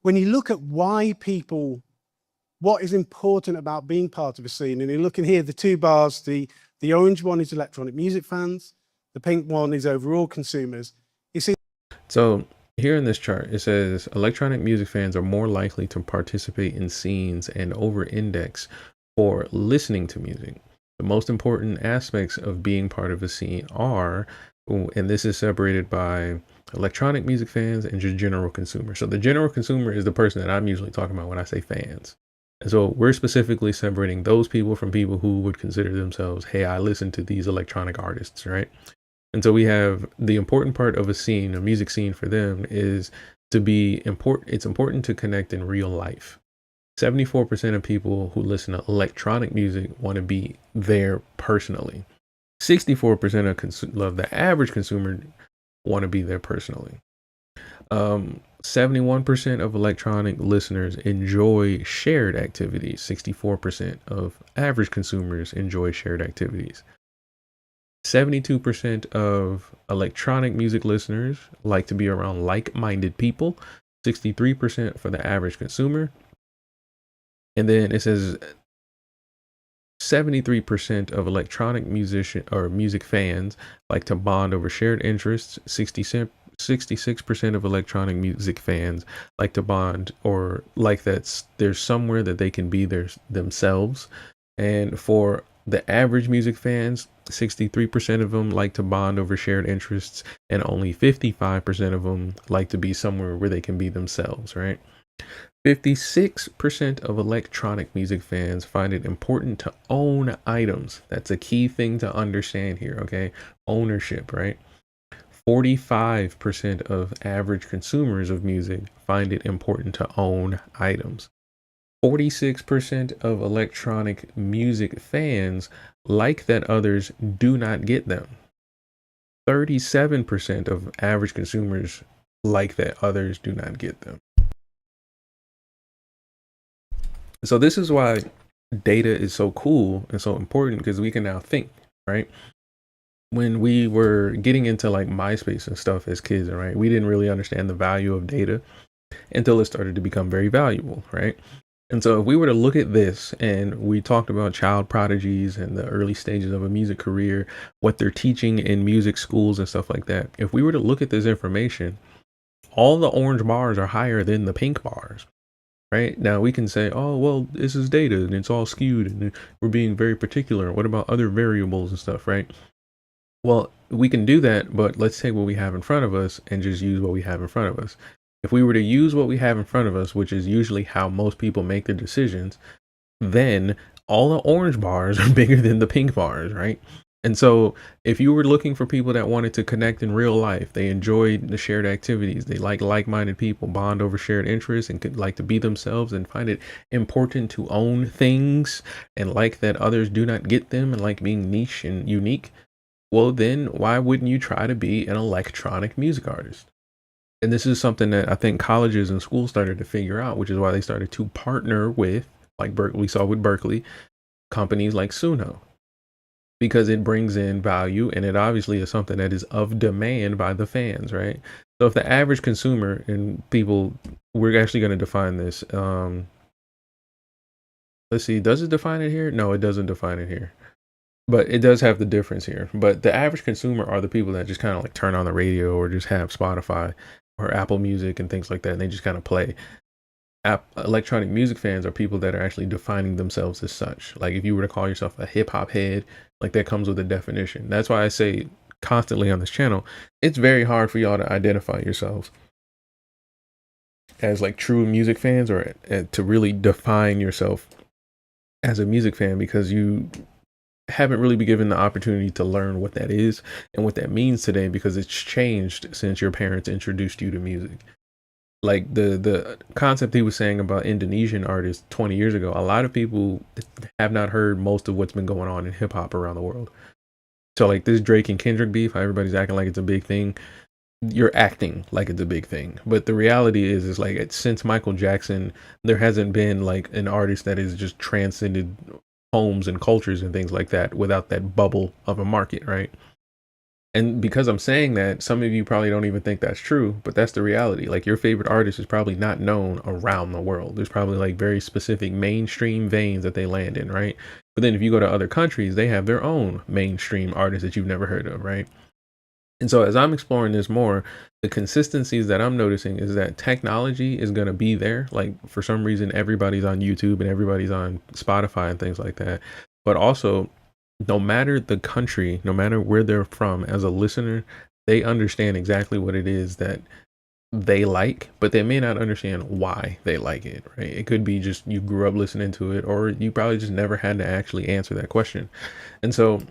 When you look at what is important about being part of a scene, and you're looking here, the 2 bars, the orange one is electronic music fans, the pink one is overall consumers. You see. So here in this chart, it says electronic music fans are more likely to participate in scenes and over-index for listening to music. The most important aspects of being part of a scene are, and this is separated by electronic music fans and just general consumers. So the general consumer is the person that I'm usually talking about when I say fans. And so we're specifically separating those people from people who would consider themselves, hey, I listen to these electronic artists, right? And so we have the important part of a scene, a music scene for them is to be important. It's important to connect in real life. 74% of people who listen to electronic music want to be there personally. 64% of the average consumer want to be there personally. 71% of electronic listeners enjoy shared activities. 64% of average consumers enjoy shared activities. 72% of electronic music listeners like to be around like-minded people. 63% for the average consumer. And then it says 73% of electronic music fans like to bond over shared interests. 66% of electronic music fans like to bond or like that there's somewhere that they can be themselves. And for the average music fans, 63% of them like to bond over shared interests, and only 55% of them like to be somewhere where they can be themselves, right? 56% of electronic music fans find it important to own items. That's a key thing to understand here, okay? Ownership, right? 45% of average consumers of music find it important to own items. 46% of electronic music fans like that others do not get them. 37% of average consumers like that others do not get them. So this is why data is so cool and so important, because we can now think, right? When we were getting into like MySpace and stuff as kids, right, we didn't really understand the value of data until it started to become very valuable, right? And so if we were to look at this, and we talked about child prodigies and the early stages of a music career, what they're teaching in music schools and stuff like that, if we were to look at this information, all the orange bars are higher than the pink bars. Right now, we can say, oh, well, this is data and it's all skewed and we're being very particular. What about other variables and stuff, right? Well, we can do that, but let's take what we have in front of us and just use what we have in front of us. If we were to use what we have in front of us, which is usually how most people make their decisions, then all the orange bars are bigger than the pink bars, right? And so if you were looking for people that wanted to connect in real life, they enjoyed the shared activities, they like-minded people, bond over shared interests, and could like to be themselves and find it important to own things and like that others do not get them and like being niche and unique, well, then why wouldn't you try to be an electronic music artist? And this is something that I think colleges and schools started to figure out, which is why they started to partner with, like we saw with Berkeley, companies like Suno, because it brings in value and it obviously is something that is of demand by the fans, right? So if the average consumer and people, we're actually going to define this. Let's see, does it define it here? No, it doesn't define it here. But it does have the difference here. But the average consumer are the people that just kind of like turn on the radio or just have Spotify or Apple Music and things like that, and they just kind of play. Electronic music fans are people that are actually defining themselves as such. Like if you were to call yourself a hip hop head, like that comes with a definition. That's why I say constantly on this channel, it's very hard for y'all to identify yourselves as like true music fans, or to really define yourself as a music fan, because you haven't really been given the opportunity to learn what that is and what that means today, because it's changed since your parents introduced you to music. Like the concept he was saying about Indonesian artists 20 years ago, a lot of people have not heard most of what's been going on in hip hop around the world. So like this Drake and Kendrick beef, how everybody's acting like it's a big thing. You're acting like it's a big thing, but the reality is like since Michael Jackson, there hasn't been like an artist that has just transcended homes and cultures and things like that without that bubble of a market, right? And because I'm saying that, some of you probably don't even think that's true, but that's the reality. Like your favorite artist is probably not known around the world. There's probably like very specific mainstream veins that they land in, right? But then if you go to other countries, they have their own mainstream artists that you've never heard of, right? And so as I'm exploring this more, the consistencies that I'm noticing is that technology is going to be there. Like for some reason, everybody's on YouTube and everybody's on Spotify and things like that. But also, no matter the country, no matter where they're from, as a listener, they understand exactly what it is that they like, but they may not understand why they like it, right? It could be just you grew up listening to it, or you probably just never had to actually answer that question. And so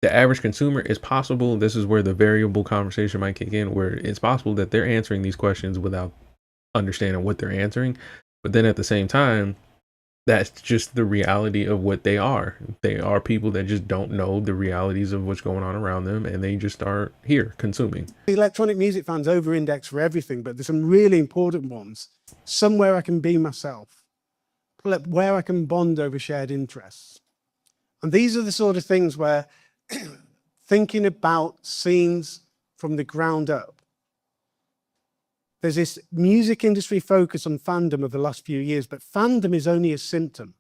the average consumer, is possible, this is where the variable conversation might kick in, where it's possible that they're answering these questions without understanding what they're answering. But then at the same time, that's just the reality of what they are. They are people that just don't know the realities of what's going on around them, and they just are here consuming. Electronic music fans over-index for everything, but there's some really important ones. Somewhere I can be myself, where I can bond over shared interests. And these are the sort of things where thinking about scenes from the ground up. There's this music industry focus on fandom of the last few years, but fandom is only a symptom.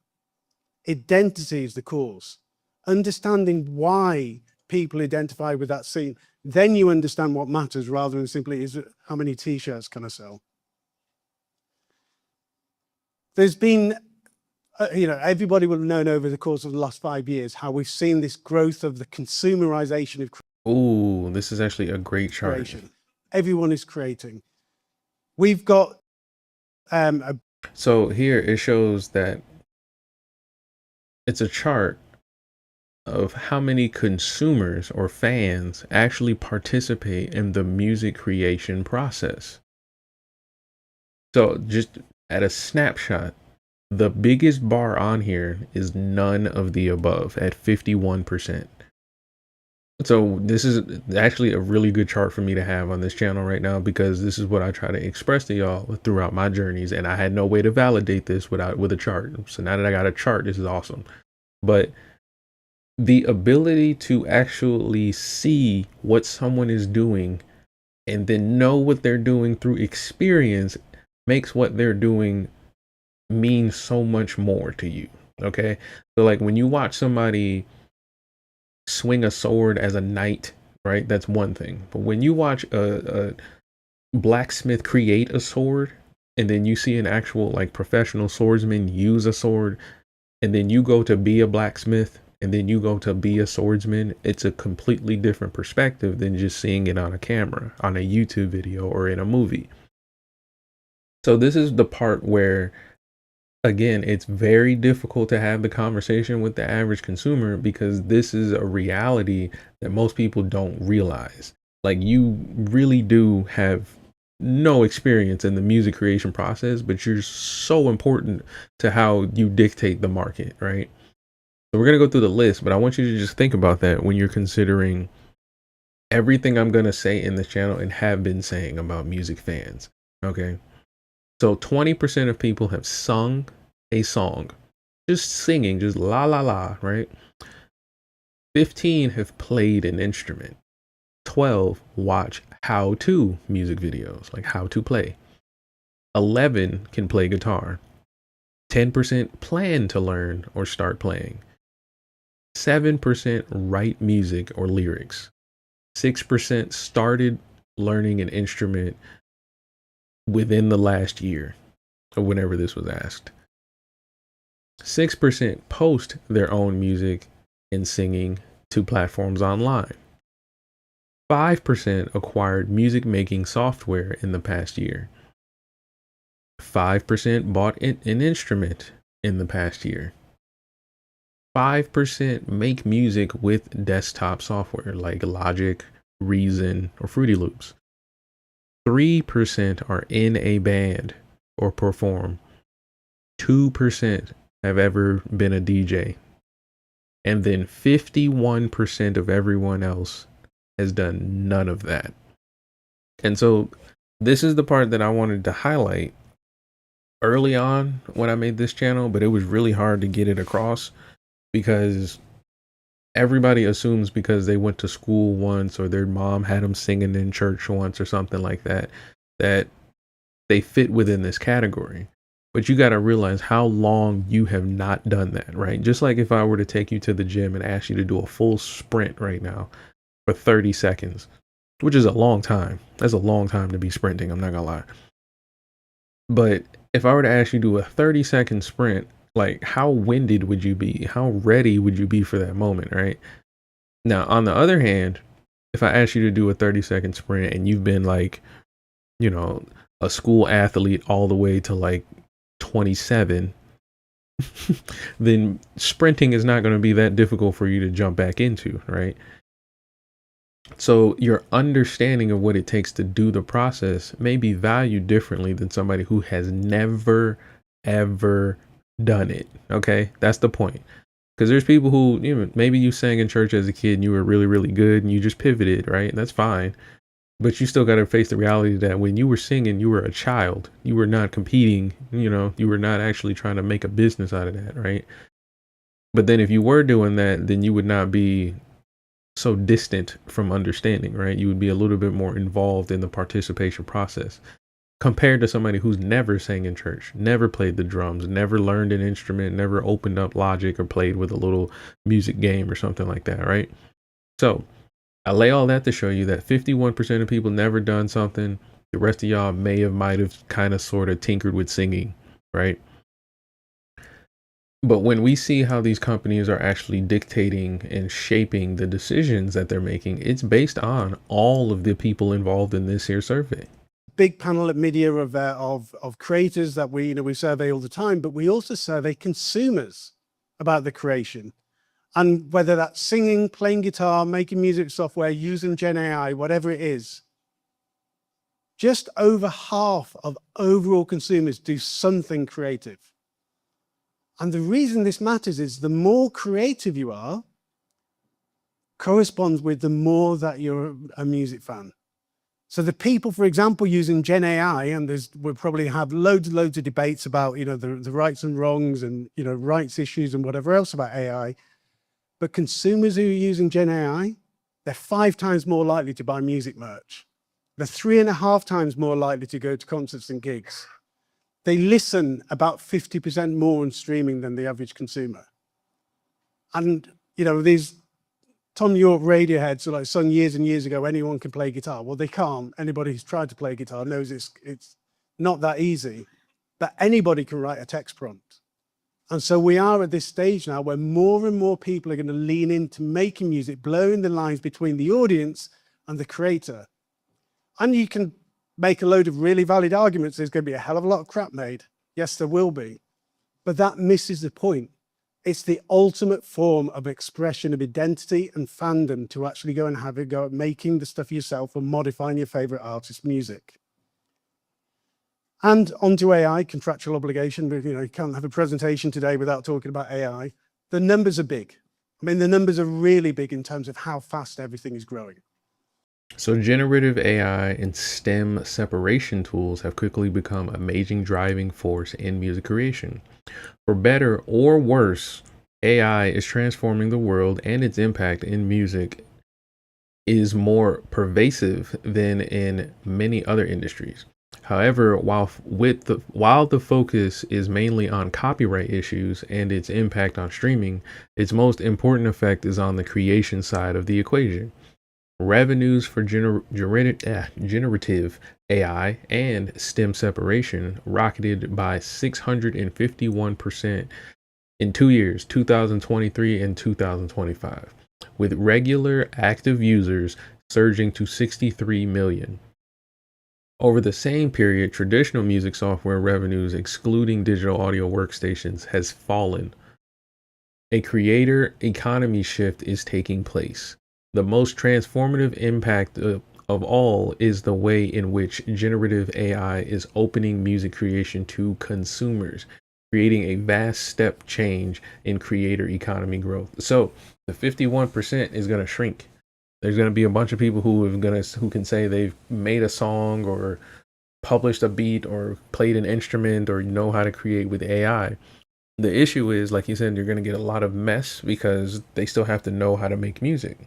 Identity is the cause. Understanding why people identify with that scene, then you understand what matters rather than simply how many t-shirts can I sell. There's been, everybody will have known over the course of the last 5 years how we've seen this growth of the consumerization of Oh, this is actually a great chart. creation. Everyone is creating. We've got so here it shows that it's a chart of how many consumers or fans actually participate in the music creation process. So just at a snapshot, the biggest bar on here is none of the above at 51%. So this is actually a really good chart for me to have on this channel right now, because this is what I try to express to y'all throughout my journeys, and I had no way to validate this with a chart. So now that I got a chart, this is awesome. But the ability to actually see what someone is doing and then know what they're doing through experience makes what they're doing mean so much more to you. Okay, so like when you watch somebody swing a sword as a knight, right, that's one thing. But when you watch a blacksmith create a sword, and then you see an actual like professional swordsman use a sword, and then you go to be a blacksmith, and then you go to be a swordsman, it's a completely different perspective than just seeing it on a camera, on a YouTube video, or in a movie. So this is the part where, again, it's very difficult to have the conversation with the average consumer, because this is a reality that most people don't realize. Like, you really do have no experience in the music creation process, but you're so important to how you dictate the market, right? So we're going to go through the list, but I want you to just think about that when you're considering everything I'm going to say in this channel and have been saying about music fans. Okay. So 20% of people have sung a song, just singing, just la la la, right? 15 have played an instrument. 12 watch how-to music videos, like how to play. 11 can play guitar. 10% plan to learn or start playing. 7% write music or lyrics. 6% started learning an instrument within the last year, or whenever this was asked. 6% post their own music and singing to platforms online. 5% acquired music making software in the past year. 5% bought an instrument in the past year. 5% make music with desktop software like Logic, Reason, or Fruity Loops. 3% are in a band or perform. 2% have ever been a DJ. And then 51% of everyone else has done none of that. And so this is the part that I wanted to highlight early on when I made this channel, but it was really hard to get it across, because everybody assumes because they went to school once, or their mom had them singing in church once or something like that, that they fit within this category. But you got to realize how long you have not done that, right? Just like if I were to take you to the gym and ask you to do a full sprint right now for 30 seconds, which is a long time. That's a long time to be sprinting, I'm not gonna lie. But if I were to ask you to do a 30-second sprint, like, how winded would you be? How ready would you be for that moment, right? Now, on the other hand, if I ask you to do a 30-second sprint and you've been like, you know, a school athlete all the way to like 27, then sprinting is not going to be that difficult for you to jump back into, right? So your understanding of what it takes to do the process may be valued differently than somebody who has never, ever done it. Okay, that's the point. Because there's people who, you know, maybe you sang in church as a kid and you were really, really good and you just pivoted, right? That's fine. But you still got to face the reality that when you were singing, you were a child. You were not competing, you know, you were not actually trying to make a business out of that, right? But then if you were doing that, then you would not be so distant from understanding, right? You would be a little bit more involved in the participation process compared to somebody who's never sang in church, never played the drums, never learned an instrument, never opened up Logic or played with a little music game or something like that, right? So I lay all that to show you that 51% of people never done something. The rest of y'all might have kind of sort of tinkered with singing, right? But when we see how these companies are actually dictating and shaping the decisions that they're making, it's based on all of the people involved in this here survey. Big panel at media of creators that we survey all the time, but we also survey consumers about the creation. And whether that's singing, playing guitar, making music software, using Gen AI, whatever it is, just over half of overall consumers do something creative. And the reason this matters is the more creative you are, corresponds with the more that you're a music fan. So the people, for example, using Gen AI, and we'll probably have loads and loads of debates about, the rights and wrongs and, rights issues and whatever else about AI. But consumers who are using Gen AI, they're 5 times more likely to buy music merch. They're 3.5 times more likely to go to concerts and gigs. They listen about 50% more on streaming than the average consumer. And, these Tom York Radioheads are like sung years and years ago, anyone can play guitar. Well, they can't. Anybody who's tried to play guitar knows it's not that easy, but anybody can write a text prompt. And so we are at this stage now where more and more people are going to lean into making music, blurring the lines between the audience and the creator. And you can make a load of really valid arguments. There's going to be a hell of a lot of crap made. Yes, there will be. But that misses the point. It's the ultimate form of expression of identity and fandom to actually go and have a go at making the stuff yourself or modifying your favorite artist's music. And onto AI, contractual obligation. You can't have a presentation today without talking about AI. The numbers are big. I mean, the numbers are really big in terms of how fast everything is growing. So generative AI and STEM separation tools have quickly become a major driving force in music creation. For better or worse, AI is transforming the world, and its impact in music is more pervasive than in many other industries. However, while the focus is mainly on copyright issues and its impact on streaming, its most important effect is on the creation side of the equation. Revenues for generative AI and STEM separation rocketed by 651% in 2 years, 2023 and 2025, with regular active users surging to 63 million. Over the same period, traditional music software revenues, excluding digital audio workstations, has fallen. A creator economy shift is taking place. The most transformative impact of all is the way in which generative AI is opening music creation to consumers, creating a vast step change in creator economy growth. So the 51% is going to shrink. There's going to be a bunch of people who can say they've made a song or published a beat or played an instrument or know how to create with AI. The issue is, like you said, you're going to get a lot of mess because they still have to know how to make music.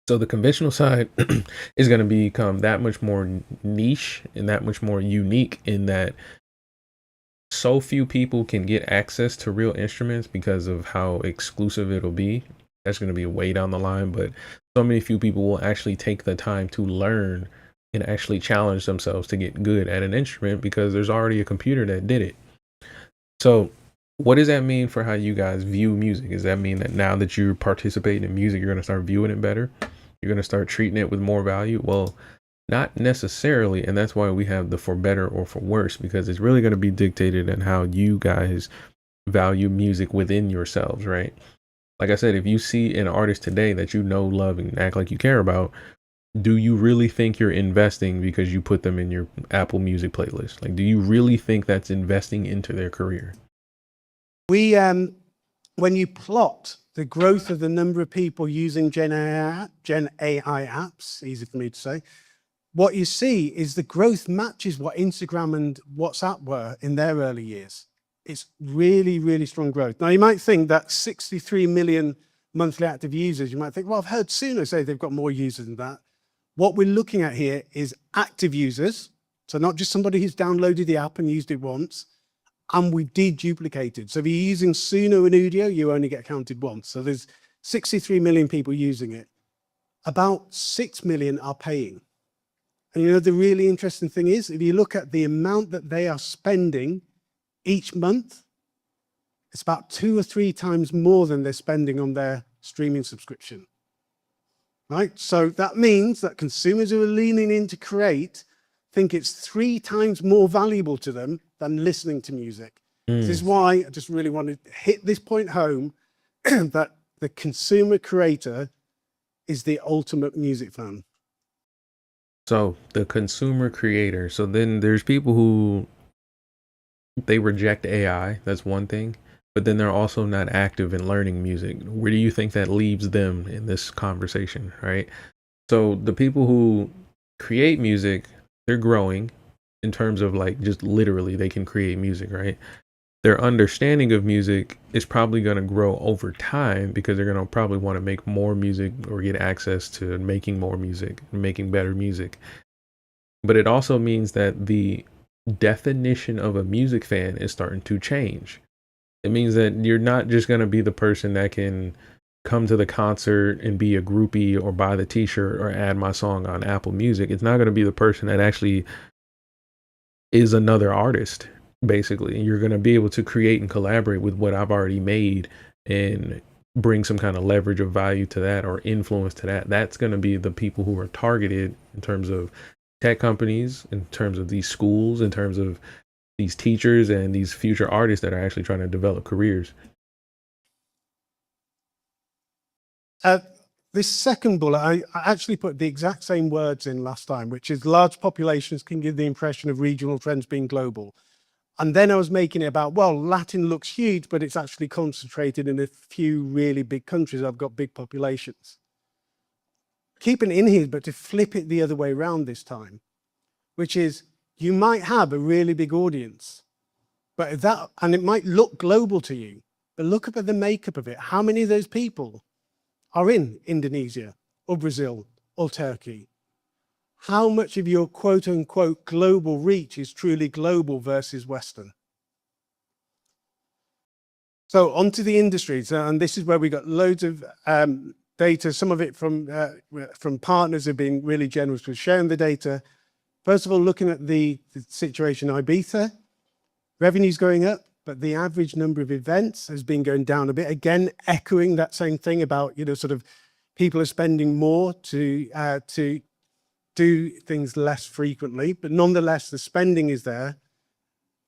So the conventional side is going to become that much more niche and that much more unique in that so few people can get access to real instruments because of how exclusive it'll be. That's going to be way down the line, but so many few people will actually take the time to learn and actually challenge themselves to get good at an instrument because there's already a computer that did it. So what does that mean for how you guys view music? Does that mean that now that you're participating in music, you're going to start viewing it better? You're going to start treating it with more value? Well, not necessarily. And that's why we have the for better or for worse, because it's really going to be dictated on how you guys value music within yourselves, right? Like I said, if you see an artist today that you know, love, and act like you care about, do you really think you're investing because you put them in your Apple Music playlist? Like, do you really think that's investing into their career? We, when you plot the growth of the number of people using Gen AI apps, easy for me to say, what you see is the growth matches what Instagram and WhatsApp were in their early years. It's really, really strong growth. Now, you might think that 63 million monthly active users, you might think, well, I've heard Suno say they've got more users than that. What we're looking at here is active users, so not just somebody who's downloaded the app and used it once, and we deduplicated. So if you're using Suno and Udio, you only get counted once. So there's 63 million people using it. About 6 million are paying. And you know, the really interesting thing is, if you look at the amount that they are spending each month, it's about 2 or 3 times more than they're spending on their streaming subscription, right? So that means that consumers who are leaning in to create think it's 3 times more valuable to them than listening to music. This is why I just really want to hit this point home that the consumer creator is the ultimate music fan. So the consumer creator. So then there's people who they reject AI. That's one thing. But then they're also not active in learning music. Where do you think that leaves them in this conversation, right? So the people who create music, they're growing in terms of like just literally they can create music, right? Their understanding of music is probably going to grow over time because they're going to probably want to make more music or get access to making more music and making better music. But it also means that the definition of a music fan is starting to change. It means that you're not just going to be the person that can come to the concert and be a groupie or buy the t-shirt or add my song on Apple Music. It's not going to be the person that actually is another artist. Basically, you're going to be able to create and collaborate with what I've already made and bring some kind of leverage of value to that or influence to that. That's going to be the people who are targeted in terms of tech companies, in terms of these schools, in terms of these teachers and these future artists that are actually trying to develop careers. This second bullet, I actually put the exact same words in last time, which is large populations can give the impression of regional trends being global. And then I was making it about, well, Latin looks huge, but it's actually concentrated in a few really big countries that have got big populations. Keeping it in here, but to flip it the other way around this time, which is you might have a really big audience, but if that, and it might look global to you, but look up at the makeup of it. How many of those people are in Indonesia or Brazil or Turkey? How much of your quote unquote global reach is truly global versus Western? So onto the industries, and this is where we got loads of data, some of it from partners who've been really generous with sharing the data. First of all, looking at the situation in Ibiza, revenue's going up, but the average number of events has been going down a bit. Again, echoing that same thing about, you know, sort of people are spending more to do things less frequently, but nonetheless, the spending is there.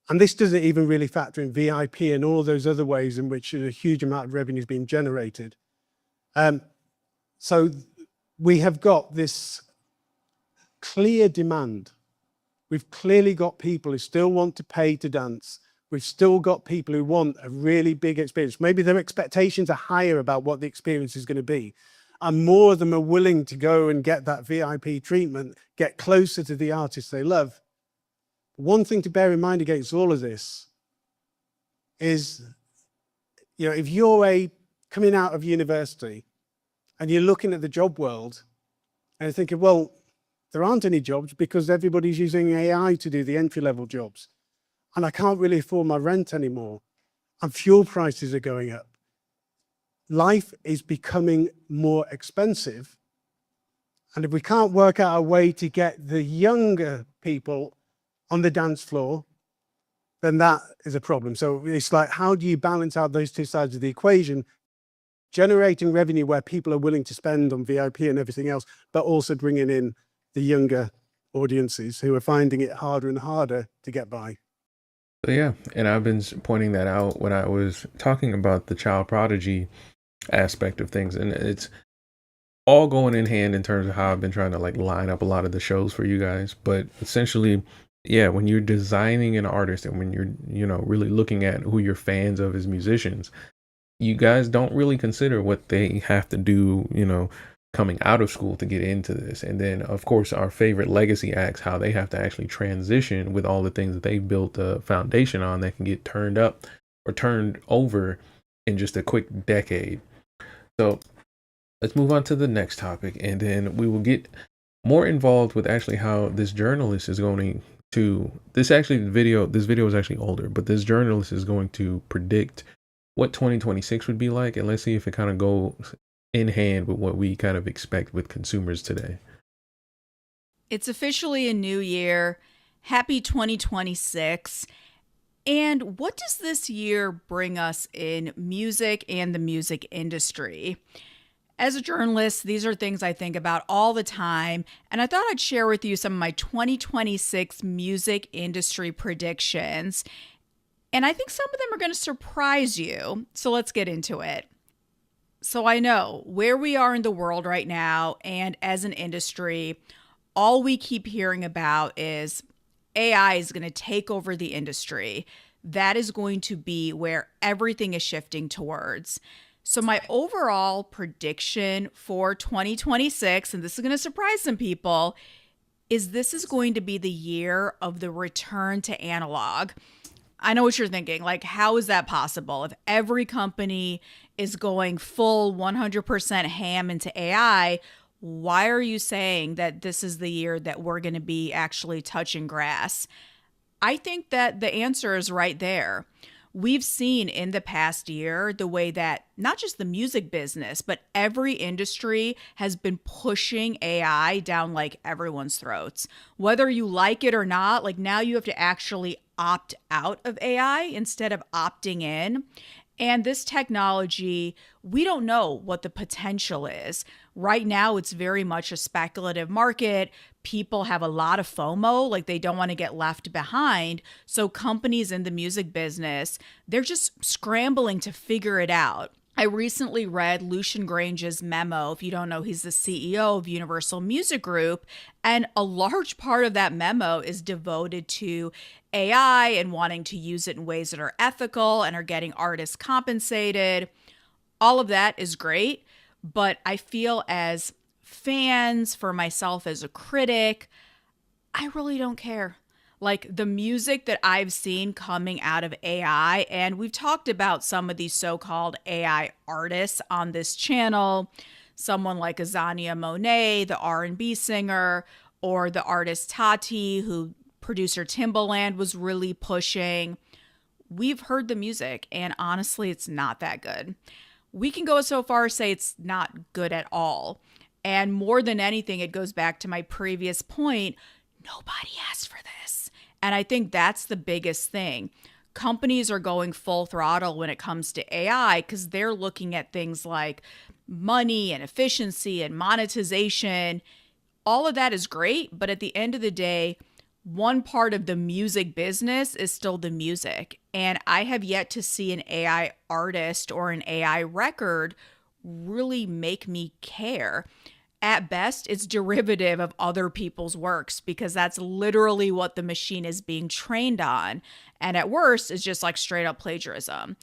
And this doesn't even really factor in VIP and all those other ways in which a huge amount of revenue is being generated. So we have got this clear demand. We've clearly got people who still want to pay to dance. We've still got people who want a really big experience. Maybe their expectations are higher about what the experience is going to be. And more of them are willing to go and get that VIP treatment, get closer to the artists they love. One thing to bear in mind against all of this is, you know, if you're coming out of university and you're looking at the job world and you're thinking, well, there aren't any jobs because everybody's using AI to do the entry-level jobs. And I can't really afford my rent anymore. And fuel prices are going up. Life is becoming more expensive. And if we can't work out a way to get the younger people on the dance floor, then that is a problem. So it's like, how do you balance out those two sides of the equation? Generating revenue where people are willing to spend on VIP and everything else, but also bringing in the younger audiences who are finding it harder and harder to get by. So yeah, and I've been pointing that out when I was talking about the child prodigy aspect of things, and it's all going in hand in terms of how I've been trying to like line up a lot of the shows for you guys. But essentially yeah, when you're designing an artist and when you're, really looking at who you're fans of as musicians, you guys don't really consider what they have to do, coming out of school to get into this. And then, of course, our favorite legacy acts, how they have to actually transition with all the things that they built a foundation on that can get turned up or turned over in just a quick decade. So let's move on to the next topic, and then we will get more involved with actually how this journalist is going to this video is actually older, but this journalist is going to predict what 2026 would be like, and let's see if it kind of goes in hand with what we kind of expect with consumers today. It's officially a new year. Happy 2026. And what does this year bring us in music and the music industry? As a journalist, these are things I think about all the time, and I thought I'd share with you some of my 2026 music industry predictions. And I think some of them are going to surprise you. So let's get into it. So I know where we are in the world right now, and as an industry, all we keep hearing about is AI is going to take over the industry. That is going to be where everything is shifting towards. So my overall prediction for 2026, and this is going to surprise some people, is this is going to be the year of the return to analog. I know what you're thinking, like, how is that possible? If every company is going full 100% ham into AI, why are you saying that this is the year that we're going to be actually touching grass? I think that the answer is right there. We've seen in the past year the way that not just the music business, but every industry has been pushing AI down like everyone's throats. Whether you like it or not, like now you have to actually opt out of AI instead of opting in. And this technology, we don't know what the potential is. Right now, it's very much a speculative market. People have a lot of FOMO, like they don't want to get left behind. So companies in the music business, they're just scrambling to figure it out. I recently read Lucian Grange's memo. If you don't know, he's the CEO of Universal Music Group. And a large part of that memo is devoted to AI and wanting to use it in ways that are ethical and are getting artists compensated. All of that is great. But I feel as fans, for myself as a critic, I really don't care. Like the music that I've seen coming out of AI, and we've talked about some of these so-called AI artists on this channel, someone like Azania Monet, the R&B singer, or the artist Tati, who producer Timbaland was really pushing. We've heard the music, and honestly, it's not that good. We can go so far as say it's not good at all. And more than anything, it goes back to my previous point. Nobody asked for this. And I think that's the biggest thing. Companies are going full throttle when it comes to AI because they're looking at things like money and efficiency and monetization. All of that is great, but at the end of the day, one part of the music business is still the music. And I have yet to see an AI artist or an AI record really make me care. At best, it's derivative of other people's works because that's literally what the machine is being trained on. And at worst, it's just like straight up plagiarism.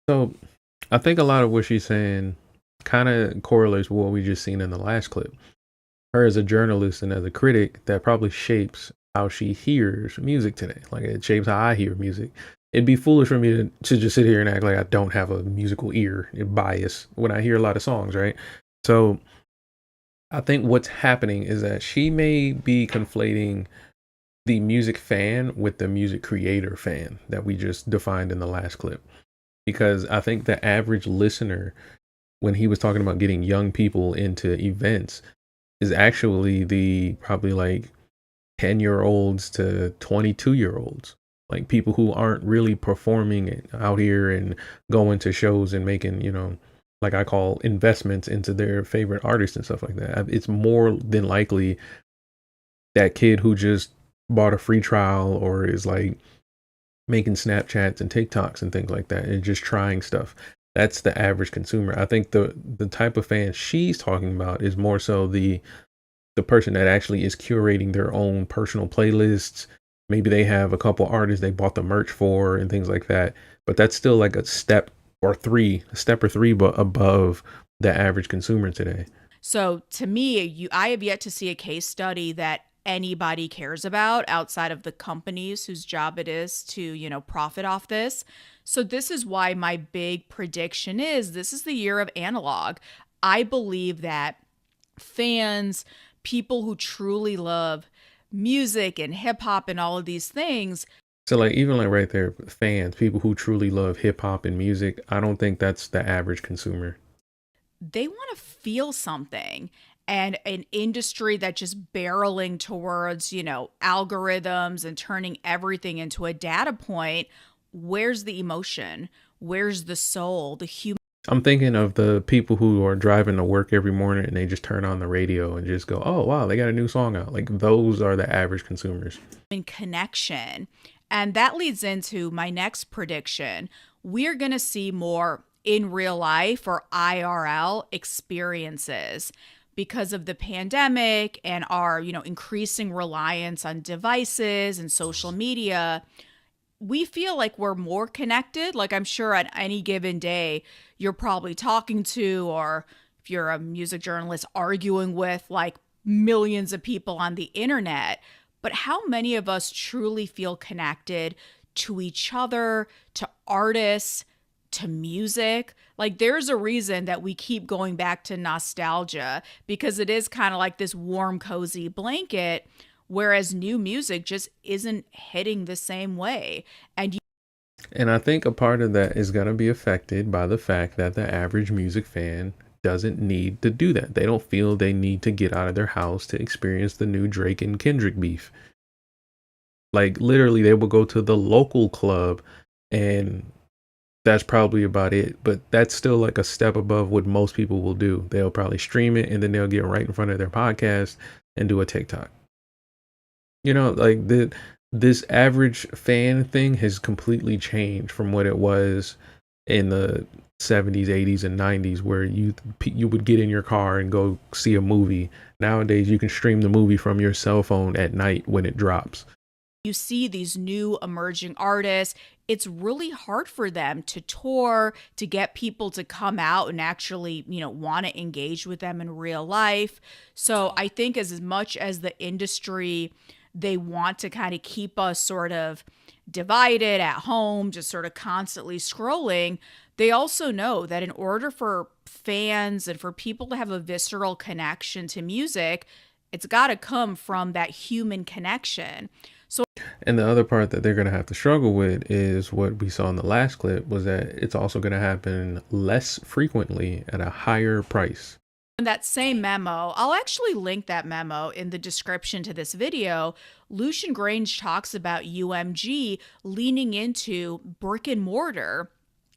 So I think a lot of what she's saying kind of correlates with what we just seen in the last clip. Her as a journalist and as a critic, that probably shapes how she hears music today. Like it shapes how I hear music. It'd be foolish for me to just sit here and act like I don't have a musical ear and bias when I hear a lot of songs, right? So I think what's happening is that she may be conflating the music fan with the music creator fan that we just defined in the last clip. Because I think the average listener, when he was talking about getting young people into events, is actually the probably like 10-year-olds to 22-year-olds. Like people who aren't really performing out here and going to shows and making, like I call investments into their favorite artists and stuff like that. It's more than likely that kid who just bought a free trial or is like making Snapchats and TikToks and things like that and just trying stuff. That's the average consumer. I think the type of fan she's talking about is more so the the person that actually is curating their own personal playlists. Maybe they have a couple artists they bought the merch for and things like that. But that's still like a step or three but above the average consumer today. So to me, I have yet to see a case study that anybody cares about outside of the companies whose job it is to, profit off this. So this is why my big prediction is this is the year of analog. I believe that fans, people who truly love music and hip hop and all of these things. So like even like right there, fans, people who truly love hip hop and music, I don't think that's the average consumer. They want to feel something. And an industry that's just barreling towards, algorithms and turning everything into a data point. Where's the emotion? Where's the soul, the human? I'm thinking of the people who are driving to work every morning and they just turn on the radio and just go, oh, wow, they got a new song out. Like those are the average consumers. In connection. And that leads into my next prediction. We're going to see more in real life or IRL experiences because of the pandemic and our, increasing reliance on devices and social media. We feel like we're more connected. Like I'm sure on any given day, you're probably talking to, or if you're a music journalist, arguing with like millions of people on the internet. But how many of us truly feel connected to each other, to artists, to music? Like there's a reason that we keep going back to nostalgia, because it is kind of like this warm, cozy blanket. Whereas new music just isn't hitting the same way. And I think a part of that is going to be affected by the fact that the average music fan doesn't need to do that. They don't feel they need to get out of their house to experience the new Drake and Kendrick beef. Like literally they will go to the local club and that's probably about it. But that's still like a step above what most people will do. They'll probably stream it and then they'll get right in front of their podcast and do a TikTok. Like this average fan thing has completely changed from what it was in the 70s, 80s, and 90s, where you would get in your car and go see a movie. Nowadays, you can stream the movie from your cell phone at night when it drops. You see these new emerging artists, it's really hard for them to tour, to get people to come out and actually, want to engage with them in real life. So I think as much as the industry, they want to kind of keep us sort of divided at home, just sort of constantly scrolling. They also know that in order for fans and for people to have a visceral connection to music, it's got to come from that human connection. And the other part that they're going to have to struggle with is what we saw in the last clip, was that it's also going to happen less frequently at a higher price. In that same memo, I'll actually link that memo in the description to this video. Lucian Grange talks about UMG leaning into brick-and-mortar.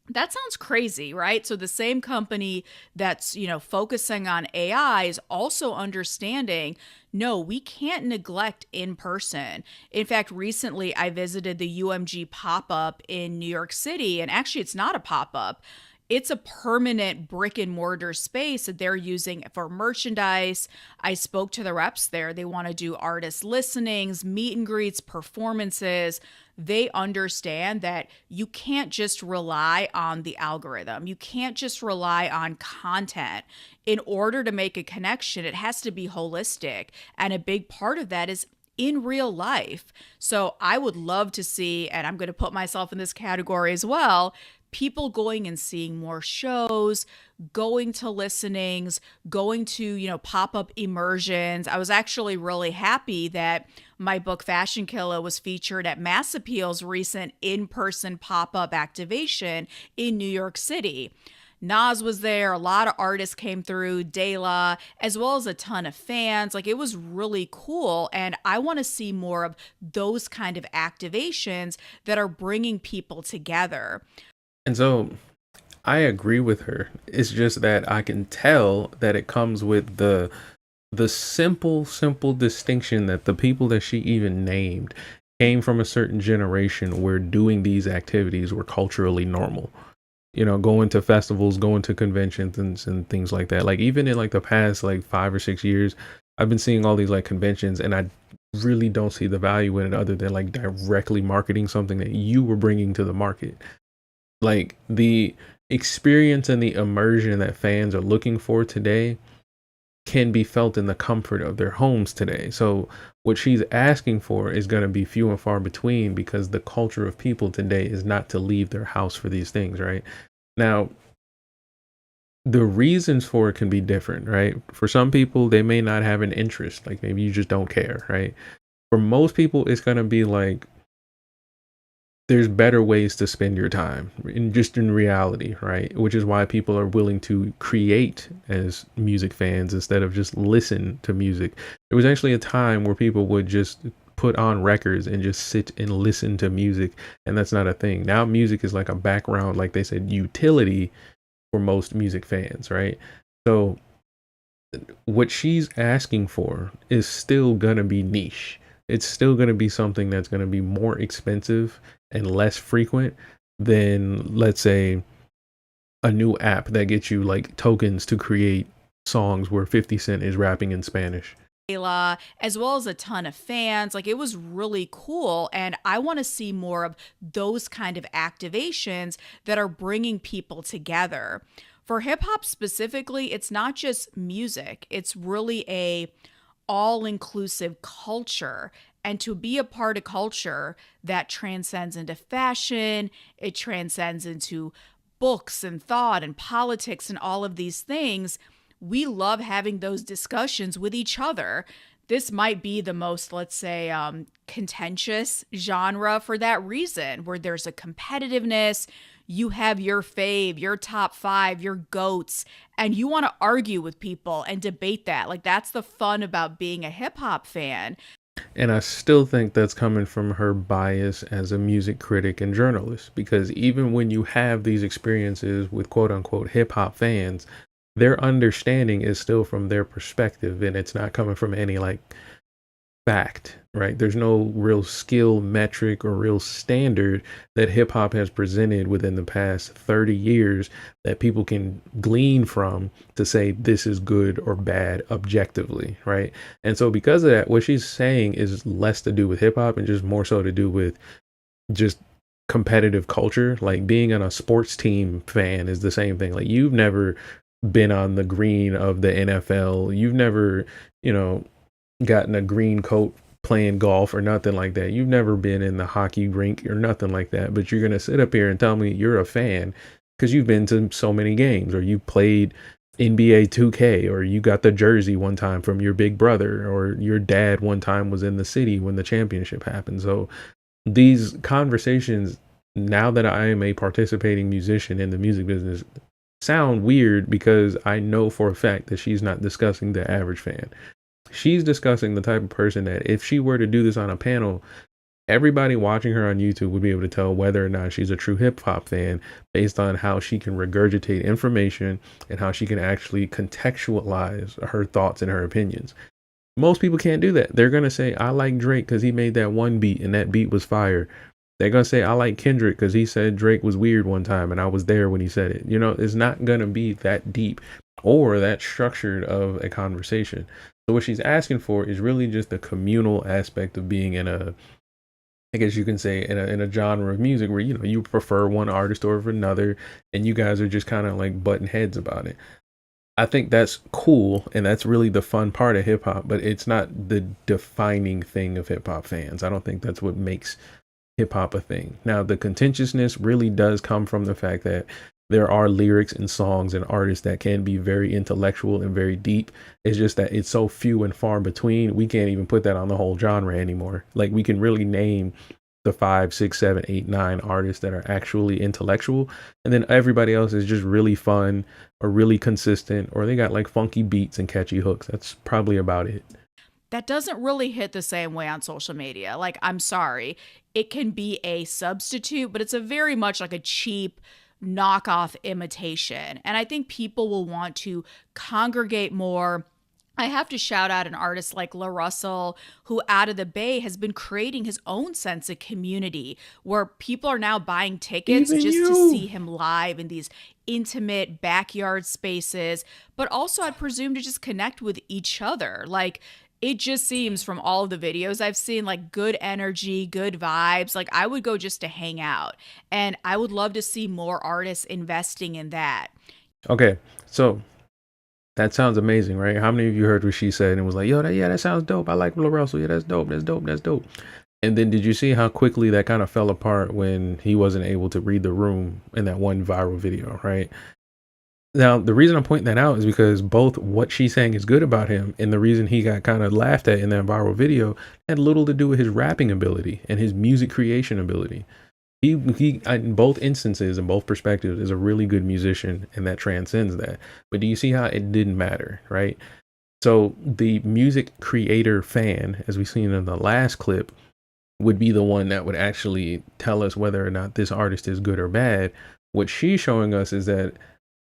That sounds crazy, right? So the same company that's, focusing on AI is also understanding, no, we can't neglect in person. In fact, recently I visited the UMG pop-up in New York City, and actually it's not a pop-up. It's a permanent brick and mortar space that they're using for merchandise. I spoke to the reps there. They want to do artist listenings, meet and greets, performances. They understand that you can't just rely on the algorithm. You can't just rely on content. In order to make a connection, it has to be holistic. And a big part of that is in real life. So I would love to see, and I'm going to put myself in this category as well, people going and seeing more shows, going to listenings, going to, pop-up immersions. I was actually really happy that my book Fashion Killer was featured at Mass Appeal's recent in-person pop-up activation in New York City. Nas was there, a lot of artists came through, De La, as well as a ton of fans. Like it was really cool. And I want to see more of those kind of activations that are bringing people together. And so I agree with her. It's just that I can tell that it comes with the simple distinction that the people that she even named came from a certain generation where doing these activities were culturally normal. Going to festivals, going to conventions and things like that. Like even in like the past like 5 or 6 years, I've been seeing all these like conventions, and I really don't see the value in it other than like directly marketing something that you were bringing to the market. Like the experience and the immersion that fans are looking for today can be felt in the comfort of their homes today. So what she's asking for is going to be few and far between, because the culture of people today is not to leave their house for these things, right? Now, the reasons for it can be different, right? For some people, they may not have an interest, like maybe you just don't care, right? For most people, it's going to be like, there's better ways to spend your time in reality, right? Which is why people are willing to create as music fans instead of just listen to music. There was actually a time where people would just put on records and just sit and listen to music, and that's not a thing. Now music is like a background, like they said, utility for most music fans, right? So what she's asking for is still gonna be niche. It's still going to be something that's going to be more expensive and less frequent than, let's say, a new app that gets you like tokens to create songs where 50 Cent is rapping in Spanish. As well as a ton of fans. Like, it was really cool. And I want to see more of those kind of activations that are bringing people together. For hip hop specifically, it's not just music, it's really a all-inclusive culture. And to be a part of culture that transcends into fashion, it transcends into books and thought and politics and all of these things, we love having those discussions with each other. This might be the most, let's say, contentious genre for that reason, where there's a competitiveness. You have your fave, your top 5, your goats, and you want to argue with people and debate that. Like, that's the fun about being a hip hop fan. And I still think that's coming from her bias as a music critic and journalist, because even when you have these experiences with quote unquote hip hop fans, their understanding is still from their perspective, and it's not coming from any like fact, right? There's no real skill metric or real standard that hip hop has presented within the past 30 years that people can glean from to say this is good or bad objectively, right? And so because of that, what she's saying is less to do with hip hop and just more so to do with just competitive culture. Like being on a sports team fan is the same thing. Like you've never been on the green of the NFL. You've never, gotten a green coat playing golf or nothing like that. You've never been in the hockey rink or nothing like that. But you're going to sit up here and tell me you're a fan because you've been to so many games, or you played NBA 2K, or you got the jersey one time from your big brother, or your dad one time was in the city when the championship happened. So these conversations, now that I am a participating musician in the music business, sound weird because I know for a fact that she's not discussing the average fan. She's discussing the type of person that if she were to do this on a panel, everybody watching her on YouTube would be able to tell whether or not she's a true hip hop fan based on how she can regurgitate information and how she can actually contextualize her thoughts and her opinions. Most people can't do that. They're going to say, I like Drake because he made that one beat and that beat was fire. They're going to say, I like Kendrick because he said Drake was weird one time and I was there when he said it. It's not going to be that deep or that structured of a conversation. So what she's asking for is really just the communal aspect of being in a, I guess you can say, in a genre of music where, you prefer one artist over another and you guys are just kind of like butting heads about it. I think that's cool, and that's really the fun part of hip hop, but it's not the defining thing of hip hop fans. I don't think that's what makes hip hop a thing. Now, the contentiousness really does come from the fact that there are lyrics and songs and artists that can be very intellectual and very deep. It's just that it's so few and far between. We can't even put that on the whole genre anymore. Like, we can really name the 5, 6, 7, 8, 9 artists that are actually intellectual, and then everybody else is just really fun or really consistent, or they got like funky beats and catchy hooks. That's probably about it. That doesn't really hit the same way on social media. Like, I'm sorry, it can be a substitute, but it's a very much like a cheap knockoff imitation. And I think people will want to congregate more. I have to shout out an artist like La Russell, who out of the Bay has been creating his own sense of community where people are now buying tickets Even just you. to see him live in these intimate backyard spaces, but also I'd presume to just connect with each other. Like, it just seems from all of the videos I've seen like good energy, good vibes. Like, I would go just to hang out, and I would love to see more artists investing in that. Okay, so that sounds amazing, right? How many of you heard what she said and was like, yo, that sounds dope. I like Lil Russell. Yeah, that's dope. That's dope. That's dope. And then did you see how quickly that kind of fell apart when he wasn't able to read the room in that one viral video, right? Now, the reason I'm pointing that out is because both what she's saying is good about him and the reason he got kind of laughed at in that viral video had little to do with his rapping ability and his music creation ability. He in both instances, in both perspectives, is a really good musician, and that transcends that. But do you see how it didn't matter, right? So the music creator fan, as we've seen in the last clip, would be the one that would actually tell us whether or not this artist is good or bad. What she's showing us is that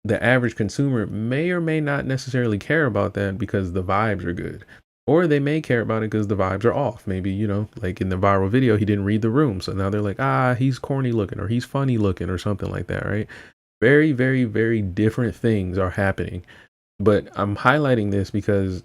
the average consumer may or may not necessarily care about that because the vibes are good. Or they may care about it because the vibes are off. Maybe, you know, like in the viral video, he didn't read the room. So now they're like, he's corny looking or he's funny looking or something like that, right? Very, very, very different things are happening. But I'm highlighting this because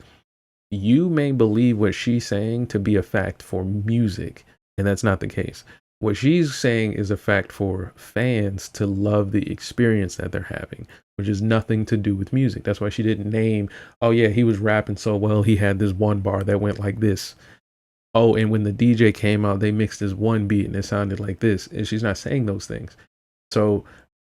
you may believe what she's saying to be a fact for music, and that's not the case. What she's saying is a fact for fans to love the experience that they're having, which has nothing to do with music. That's why she didn't name, oh yeah, he was rapping so well, he had this one bar that went like this. Oh, and when the DJ came out, they mixed this one beat and it sounded like this. And she's not saying those things. So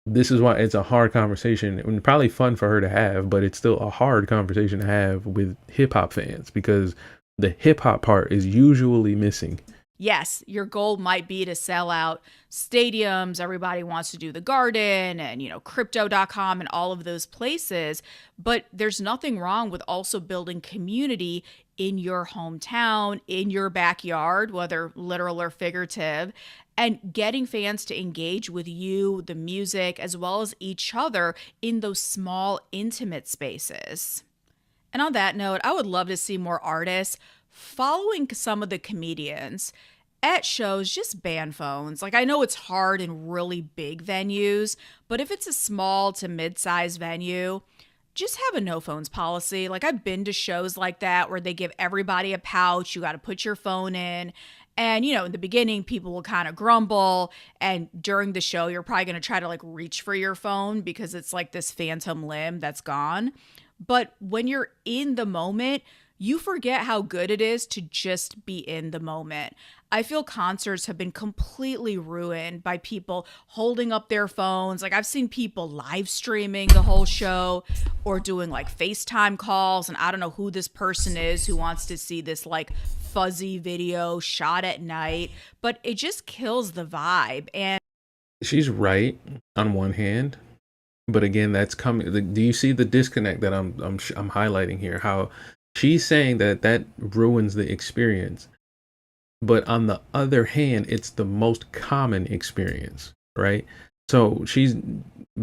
this is why it's a hard conversation and probably fun for her to have, but it's still a hard conversation to have with hip hop fans because the hip hop part is usually missing. Yes, your goal might be to sell out stadiums. Everybody wants to do the Garden and, crypto.com and all of those places. But there's nothing wrong with also building community in your hometown, in your backyard, whether literal or figurative, and getting fans to engage with you, the music, as well as each other in those small, intimate spaces. And on that note, I would love to see more artists following some of the comedians at shows, just ban phones. Like, I know it's hard in really big venues, but if it's a small to mid-sized venue, just have a no phones policy. Like, I've been to shows like that where they give everybody a pouch. You got to put your phone in. And, in the beginning, people will kind of grumble. And during the show, you're probably going to try to reach for your phone because it's like this phantom limb that's gone. But when you're in the moment, you forget how good it is to just be in the moment. I feel concerts have been completely ruined by people holding up their phones. Like, I've seen people live streaming the whole show or doing FaceTime calls. And I don't know who this person is who wants to see this fuzzy video shot at night, but it just kills the vibe. And she's right on one hand, but again, that's coming. Do you see the disconnect that I'm highlighting here? How she's saying that ruins the experience. But on the other hand, it's the most common experience, right? So she's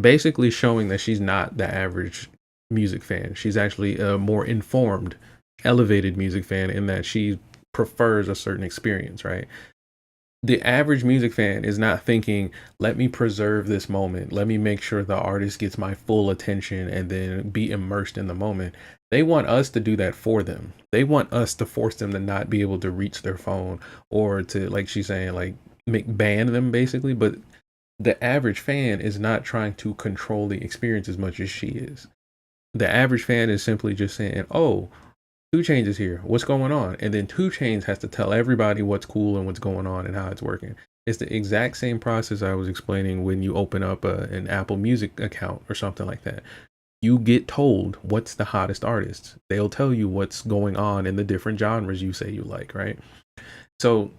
basically showing that she's not the average music fan. She's actually a more informed, elevated music fan in that she prefers a certain experience, right? The average music fan is not thinking, let me preserve this moment. Let me make sure the artist gets my full attention and then be immersed in the moment. They want us to do that for them. They want us to force them to not be able to reach their phone or to, like she's saying, ban them basically. But the average fan is not trying to control the experience as much as she is. The average fan is simply just saying, oh, 2 Chainz is here. What's going on? And then 2 Chainz has to tell everybody what's cool and what's going on and how it's working. It's the exact same process I was explaining when you open up an Apple Music account or something like that. You get told what's the hottest artist. They'll tell you what's going on in the different genres you say you like, right? So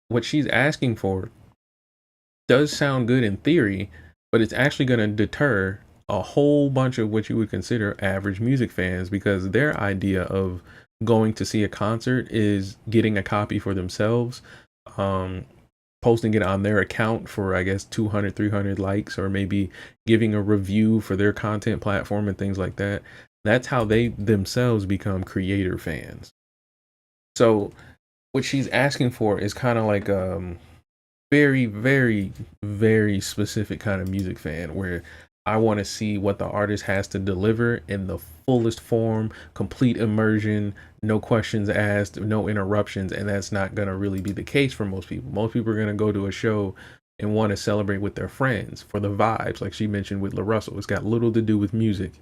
what she's asking for does sound good in theory, but it's actually going to deter a whole bunch of what you would consider average music fans because their idea of going to see a concert is getting a copy for themselves, posting it on their account for, I guess, 200, 300 likes, or maybe giving a review for their content platform and things like that. That's how they themselves become creator fans. So what she's asking for is kind of like very, very, very specific kind of music fan where I want to see what the artist has to deliver in the fullest form, complete immersion, no questions asked, no interruptions. And that's not going to really be the case for most people. Most people are going to go to a show and want to celebrate with their friends for the vibes. Like she mentioned with La Russell, it's got little to do with music.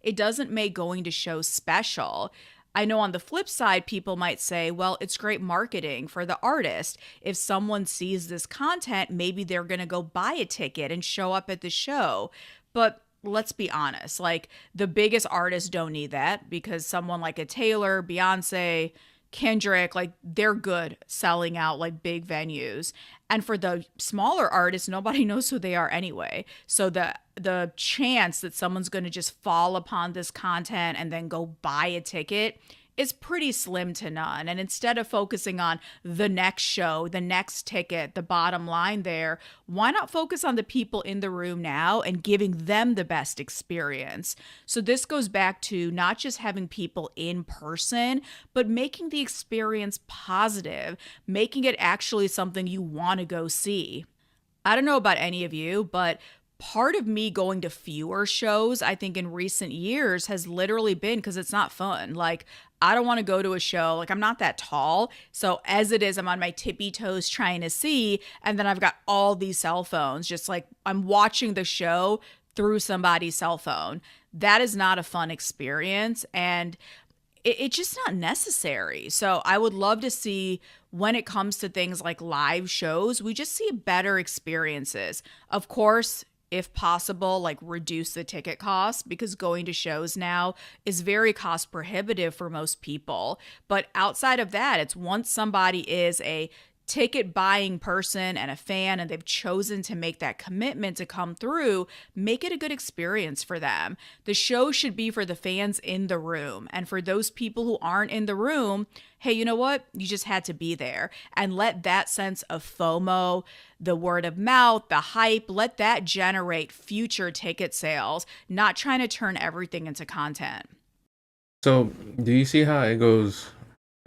It doesn't make going to shows special. I know on the flip side, people might say, well, it's great marketing for the artist. If someone sees this content, maybe they're going to go buy a ticket and show up at the show. But let's be honest, like the biggest artists don't need that, because someone like a Taylor, Beyonce, Kendrick, like they're good selling out like big venues. And for the smaller artists, nobody knows who they are anyway. So the chance that someone's going to just fall upon this content and then go buy a ticket is pretty slim to none. And instead of focusing on the next show, the next ticket, the bottom line there, why not focus on the people in the room now and giving them the best experience? So this goes back to not just having people in person, but making the experience positive, making it actually something you want to go see. I don't know about any of you, but part of me going to fewer shows, I think in recent years, has literally been because it's not fun. Like, I don't want to go to a show. Like, I'm not that tall. So as it is, I'm on my tippy toes trying to see. And then I've got all these cell phones, just like I'm watching the show through somebody's cell phone. That is not a fun experience. And it's just not necessary. So I would love to see, when it comes to things like live shows, we just see better experiences. Of course, if possible, like reduce the ticket costs, because going to shows now is very cost prohibitive for most people. But outside of that, it's once somebody is a ticket buying person and a fan and they've chosen to make that commitment to come through, make it a good experience for them. The show should be for the fans in the room. And for those people who aren't in the room, hey, you know what? You just had to be there. And let that sense of FOMO, the word of mouth, the hype, let that generate future ticket sales, not trying to turn everything into content. So do you see how it goes?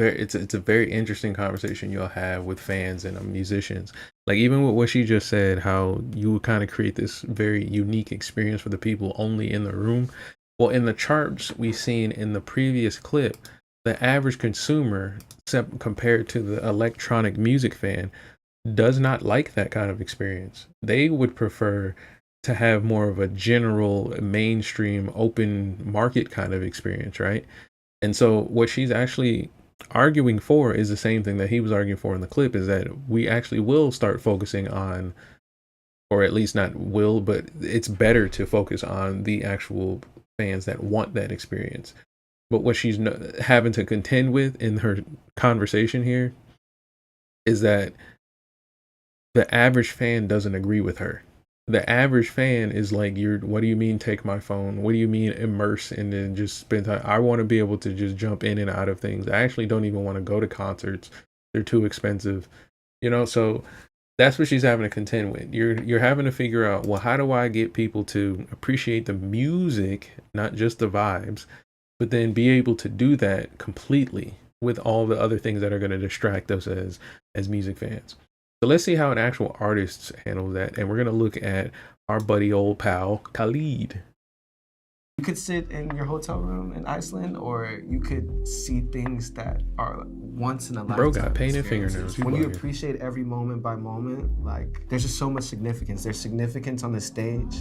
It's a very interesting conversation you'll have with fans and musicians. Like even with what she just said, how you would kind of create this very unique experience for the people only in the room. Well, in the charts we've seen in the previous clip, the average consumer, compared to the electronic music fan, does not like that kind of experience. They would prefer to have more of a general mainstream open market kind of experience, right? And so what she's actually arguing for is the same thing that he was arguing for in the clip, is that we actually will start focusing on, or at least not will, but it's better to focus on the actual fans that want that experience. But what she's having to contend with in her conversation here is that the average fan doesn't agree with her. The average fan is like, what do you mean take my phone? What do you mean immerse and then just spend time? I want to be able to just jump in and out of things. I actually don't even want to go to concerts. They're too expensive. So that's what she's having to contend with. You're having to figure out, well, how do I get people to appreciate the music, not just the vibes, but then be able to do that completely with all the other things that are going to distract us as music fans. So let's see how an actual artist handles that. And we're going to look at our buddy old pal, Khalid. You could sit in your hotel room in Iceland, or you could see things that are once in a lifetime. Bro got painted fingernails. When you appreciate every moment by moment, like there's just so much significance. There's significance on the stage,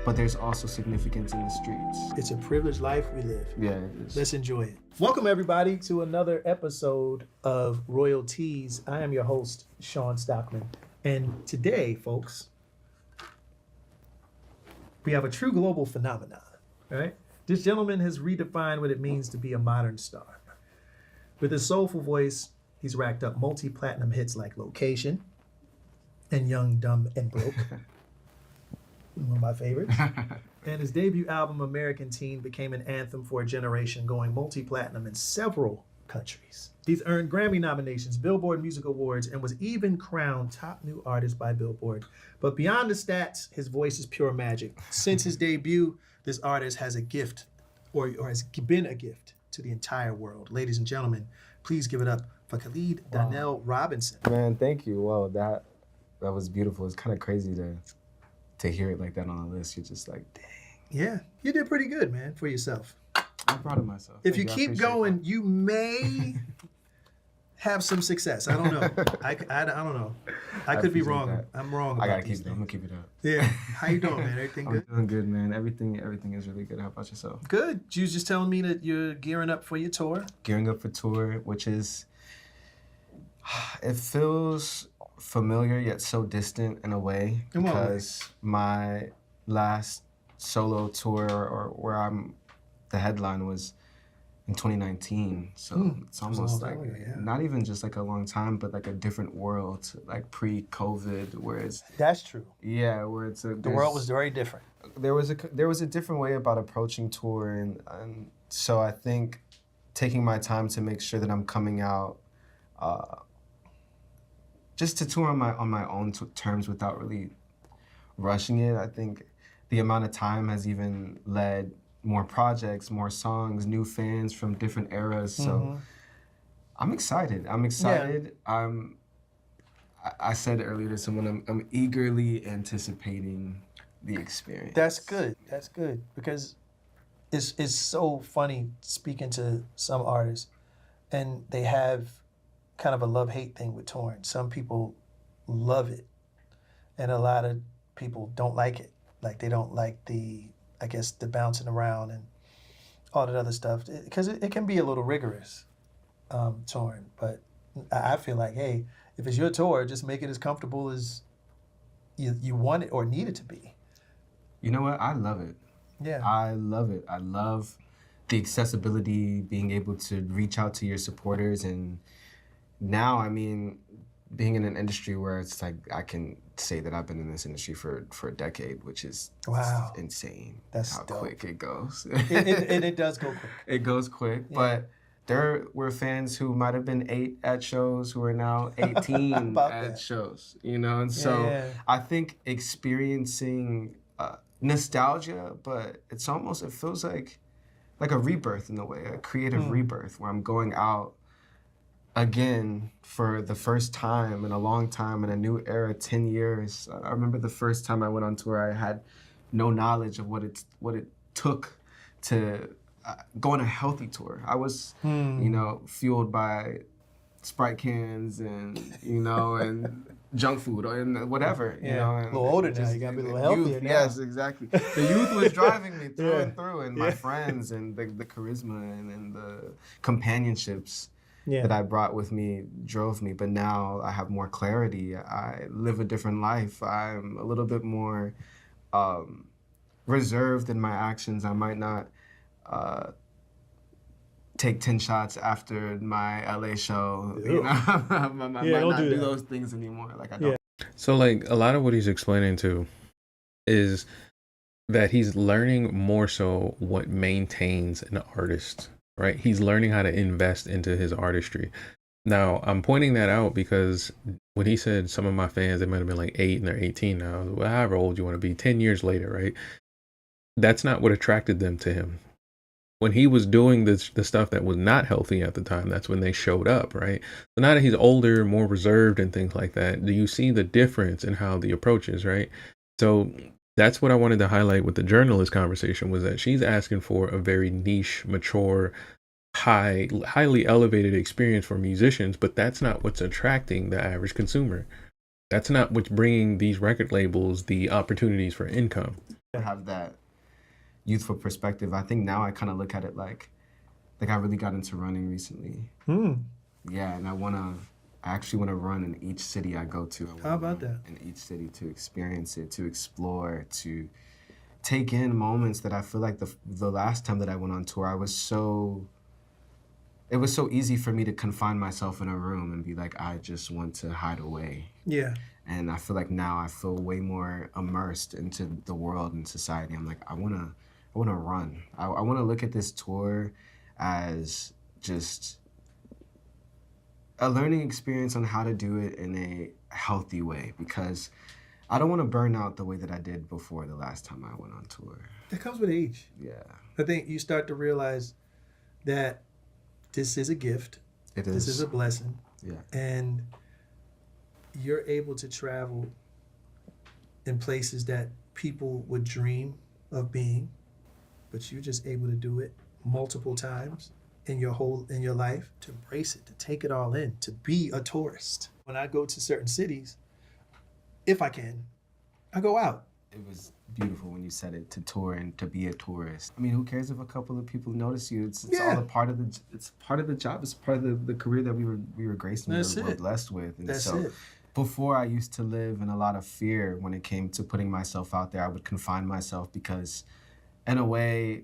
but there's also significance in the streets. It's a privileged life we live. Yeah, it is. Let's enjoy it. Welcome everybody to another episode of Royalties. I am your host, Sean Stockman. And today, folks, we have a true global phenomenon. Right? This gentleman has redefined what it means to be a modern star. With his soulful voice, he's racked up multi-platinum hits like Location and Young, Dumb, and Broke. One of my favorites. And his debut album, American Teen, became an anthem for a generation, going multi-platinum in several countries. He's earned Grammy nominations, Billboard Music Awards, and was even crowned top new artist by Billboard. But beyond the stats, his voice is pure magic. Since his debut, this artist has a gift, or has been a gift to the entire world. Ladies and gentlemen, please give it up for Khalid Donnell Robinson. Man, thank you. Wow, that was beautiful. It's kind of crazy to to hear it like that on the list, you're just like, dang. Yeah, you did pretty good, man, for yourself. I'm proud of myself. If Thank you I keep appreciate going, that. you may have some success. I don't know. I don't know. I could be appreciate wrong. that. I'm wrong I about gotta these keep it. I'm things. gonna keep it up. Yeah. How you doing, man? Everything I'm good? doing good, man. Everything is really good. How about yourself? Good. You was just telling me that you're gearing up for your tour. Gearing up for tour, which is, it feels familiar yet so distant in a way, In what way? because my last solo tour, or where I'm the headline, was in 2019. So it's that was a almost long like time ago, yeah. not even just like a long time, but like a different world, like pre-COVID, where it's That's true. where it's The world was very different. there was a different way about approaching tour, and so I think taking my time to make sure that I'm coming out just to tour on my own terms without really rushing it. I think the amount of time has even led more projects, more songs, new fans from different eras. So I'm excited. I said earlier to someone, I'm eagerly anticipating the experience. That's good. That's good, because it's so funny speaking to some artists, and they have kind of a love-hate thing with touring. Some people love it, and a lot of people don't like it. Like, they don't like the bouncing around and all that other stuff, because it can be a little rigorous, touring. But I feel like, hey, if it's your tour, just make it as comfortable as you want it or need it to be. You know what? I love it. Yeah. I love it. I love the accessibility, being able to reach out to your supporters. And now, I mean, being in an industry where it's like, I can say that I've been in this industry for a decade, which is Wow. insane. That's how dope. quick it goes. It does go quick. It goes quick, Yeah. but there were fans who might have been 8 at shows who are now 18 About at that. shows, you know? And so Yeah. I think experiencing nostalgia, but it feels like a rebirth in a way, a creative rebirth, where I'm going out again for the first time in a long time, in a new era, 10 years. I remember the first time I went on tour, I had no knowledge of what it took to go on a healthy tour. I was, fueled by Sprite cans and, and junk food and whatever, Yeah. you know. A and little older now, just- you gotta be a and little healthier youth, now. Yes, exactly. The youth was driving me through Yeah. and through, and my friends and the charisma and the companionships that I brought with me drove me. But now I have more clarity. I live a different life. I'm a little bit more reserved in my actions. I might not take 10 shots after my LA show. You know? I might don't not do do that. those things anymore. Like, I don't. So like a lot of what he's explaining to is that he's learning more so what maintains an artist, right? He's learning how to invest into his artistry. Now, I'm pointing that out because when he said some of my fans, they might have been like 8 and they're 18 now, well, however old you want to be, 10 years later, right? That's not what attracted them to him. When he was doing the stuff that was not healthy at the time, that's when they showed up, right? So now that he's older, more reserved and things like that, do you see the difference in how the approach is, right? So that's what I wanted to highlight with the journalist conversation, was that she's asking for a very niche, mature, highly elevated experience for musicians, but that's not what's attracting the average consumer. That's not what's bringing these record labels the opportunities for income. Have that youthful perspective. I think now I kind of look at it like I really got into running recently. Yeah, and I actually want to run in each city I go to. How about that? In each city, to experience it, to explore, to take in moments that I feel like the last time that I went on tour, it was so easy for me to confine myself in a room and be like, I just want to hide away. Yeah. And I feel like now I feel way more immersed into the world and society. I'm like, I wanna run. I wanna look at this tour as just a learning experience on how to do it in a healthy way, because I don't want to burn out the way that I did before the last time I went on tour. That comes with age. Yeah. I think you start to realize that this is a gift. It is. This is a blessing. Yeah. And you're able to travel in places that people would dream of being, but you're just able to do it multiple times in your life, to embrace it, to take it all in, to be a tourist. When I go to certain cities, if I can, I go out. It was beautiful when you said it, to tour and to be a tourist. I mean, who cares if a couple of people notice you? It's all a part of the job. It's part of the career that we were graced and we're blessed with. And That's it. Before, I used to live in a lot of fear when it came to putting myself out there. I would confine myself because, in a way,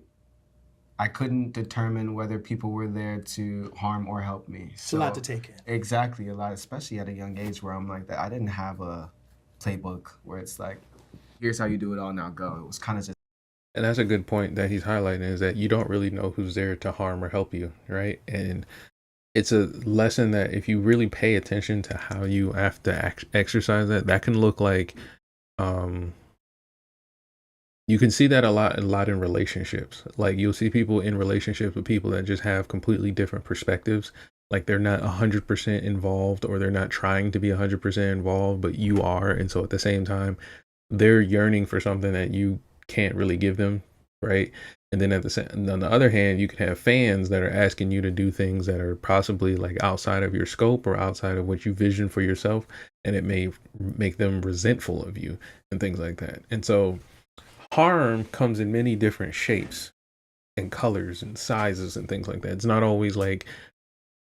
I couldn't determine whether people were there to harm or help me. It's a lot to take in. Exactly, a lot, especially at a young age where I'm like that. I didn't have a playbook where it's like, here's how you do it all, now go. It was kind of just. And that's a good point that he's highlighting, is that you don't really know who's there to harm or help you, right? And it's a lesson that if you really pay attention to how you have to exercise that can look like, you can see that a lot in relationships. Like, you'll see people in relationships with people that just have completely different perspectives. Like, they're not 100% involved, or they're not trying to be 100% involved, but you are. And so at the same time, they're yearning for something that you can't really give them, right? And then on the other hand, you can have fans that are asking you to do things that are possibly like outside of your scope or outside of what you vision for yourself, and it may make them resentful of you and things like that. And so harm comes in many different shapes and colors and sizes and things like that. It's not always like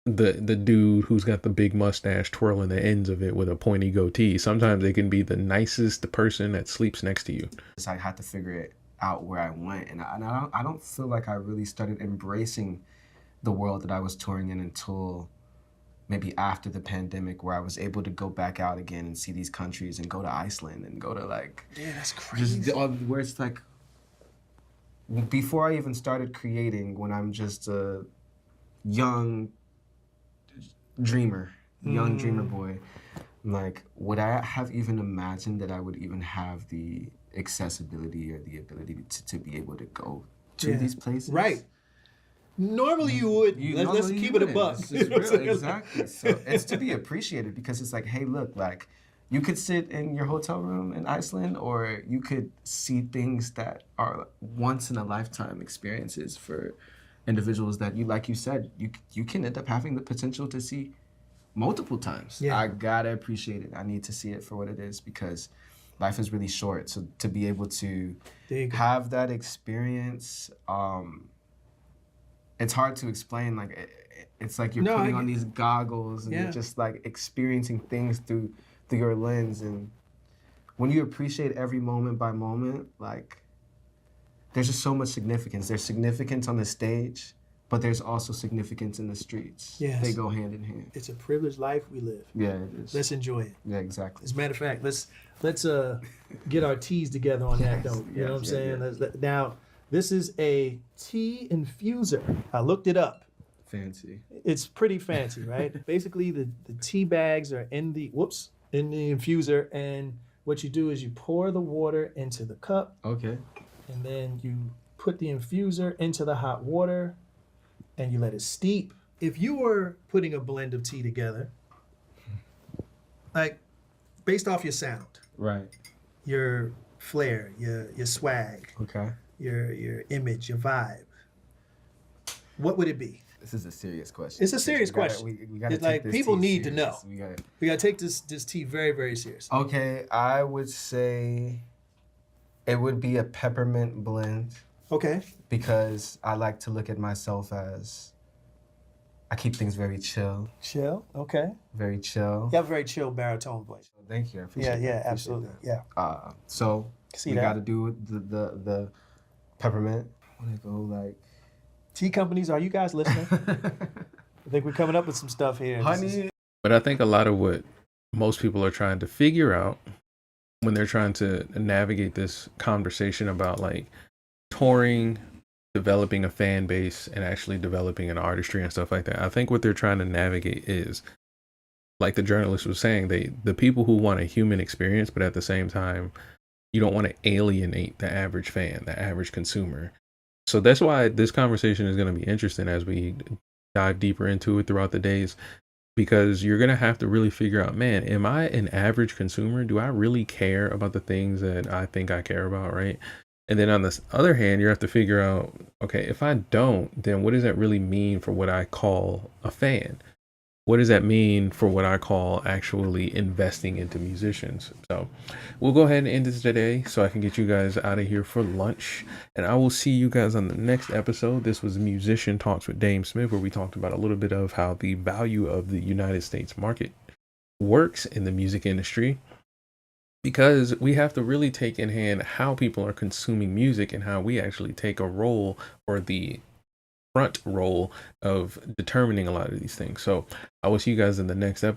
the dude who's got the big mustache twirling the ends of it with a pointy goatee. Sometimes it can be the nicest person that sleeps next to you. I had to figure it out where I went, and I don't feel like I really started embracing the world that I was touring in until maybe after the pandemic, where I was able to go back out again and see these countries and go to Iceland and go to like, yeah, that's crazy. Just where it's like, before I even started creating, when I'm just a young dreamer boy, like, would I have even imagined that I would even have the accessibility or the ability to be able to go to these places? Right. Normally you would. Let's keep it a buck. Exactly. So it's to be appreciated, because it's like, hey, look, like, you could sit in your hotel room in Iceland, or you could see things that are once in a lifetime experiences for individuals that you, like you said, you can end up having the potential to see multiple times. Yeah. I gotta appreciate it. I need to see it for what it is, because life is really short. So to be able to have that experience, it's hard to explain. Like, it's like you're putting on these goggles and you're just like experiencing things through your lens. And when you appreciate every moment by moment, like, there's just so much significance. There's significance on the stage, but there's also significance in the streets. Yes. They go hand in hand. It's a privileged life we live. Yeah, it is. Let's enjoy it. Yeah, exactly. As a matter of fact, let's get our teas together on that note. You know what I'm saying? Yeah. Now, this is a tea infuser. I looked it up. Fancy. It's pretty fancy, right? Basically, the tea bags are in the infuser, and what you do is you pour the water into the cup. Okay. And then you put the infuser into the hot water, and you let it steep. If you were putting a blend of tea together, like, based off your sound, right, your flair, your swag, okay, your image, your vibe, what would it be? This is a serious question. It's a serious question. We gotta take this people need to know. We gotta take this tea very, very seriously. Okay, I would say it would be a peppermint blend. Okay. Because I like to look at myself as, I keep things very chill. Chill, okay. Very chill. You have a very chill baritone voice. Thank you, I appreciate that. Yeah, absolutely, yeah. So we gotta do the peppermint. I wanna go like. Tea companies, are you guys listening? I think we're coming up with some stuff here. Honey. But I think a lot of what most people are trying to figure out when they're trying to navigate this conversation about like touring, developing a fan base, and actually developing an artistry and stuff like that, I think what they're trying to navigate is, like the journalist was saying, the people who want a human experience, but at the same time, you don't want to alienate the average fan, the average consumer. So that's why this conversation is going to be interesting as we dive deeper into it throughout the days, because you're going to have to really figure out, man, am I an average consumer? Do I really care about the things that I think I care about, right? And then on the other hand, you have to figure out, okay, if I don't, then what does that really mean for what I call a fan? What does that mean for what I call actually investing into musicians? So we'll go ahead and end this today so I can get you guys out of here for lunch. And I will see you guys on the next episode. This was Musician Talks with DameSmiff, where we talked about a little bit of how the value of the United States market works in the music industry, because we have to really take in hand how people are consuming music and how we actually take a role, or the front role of determining a lot of these things. So I will see you guys in the next episode.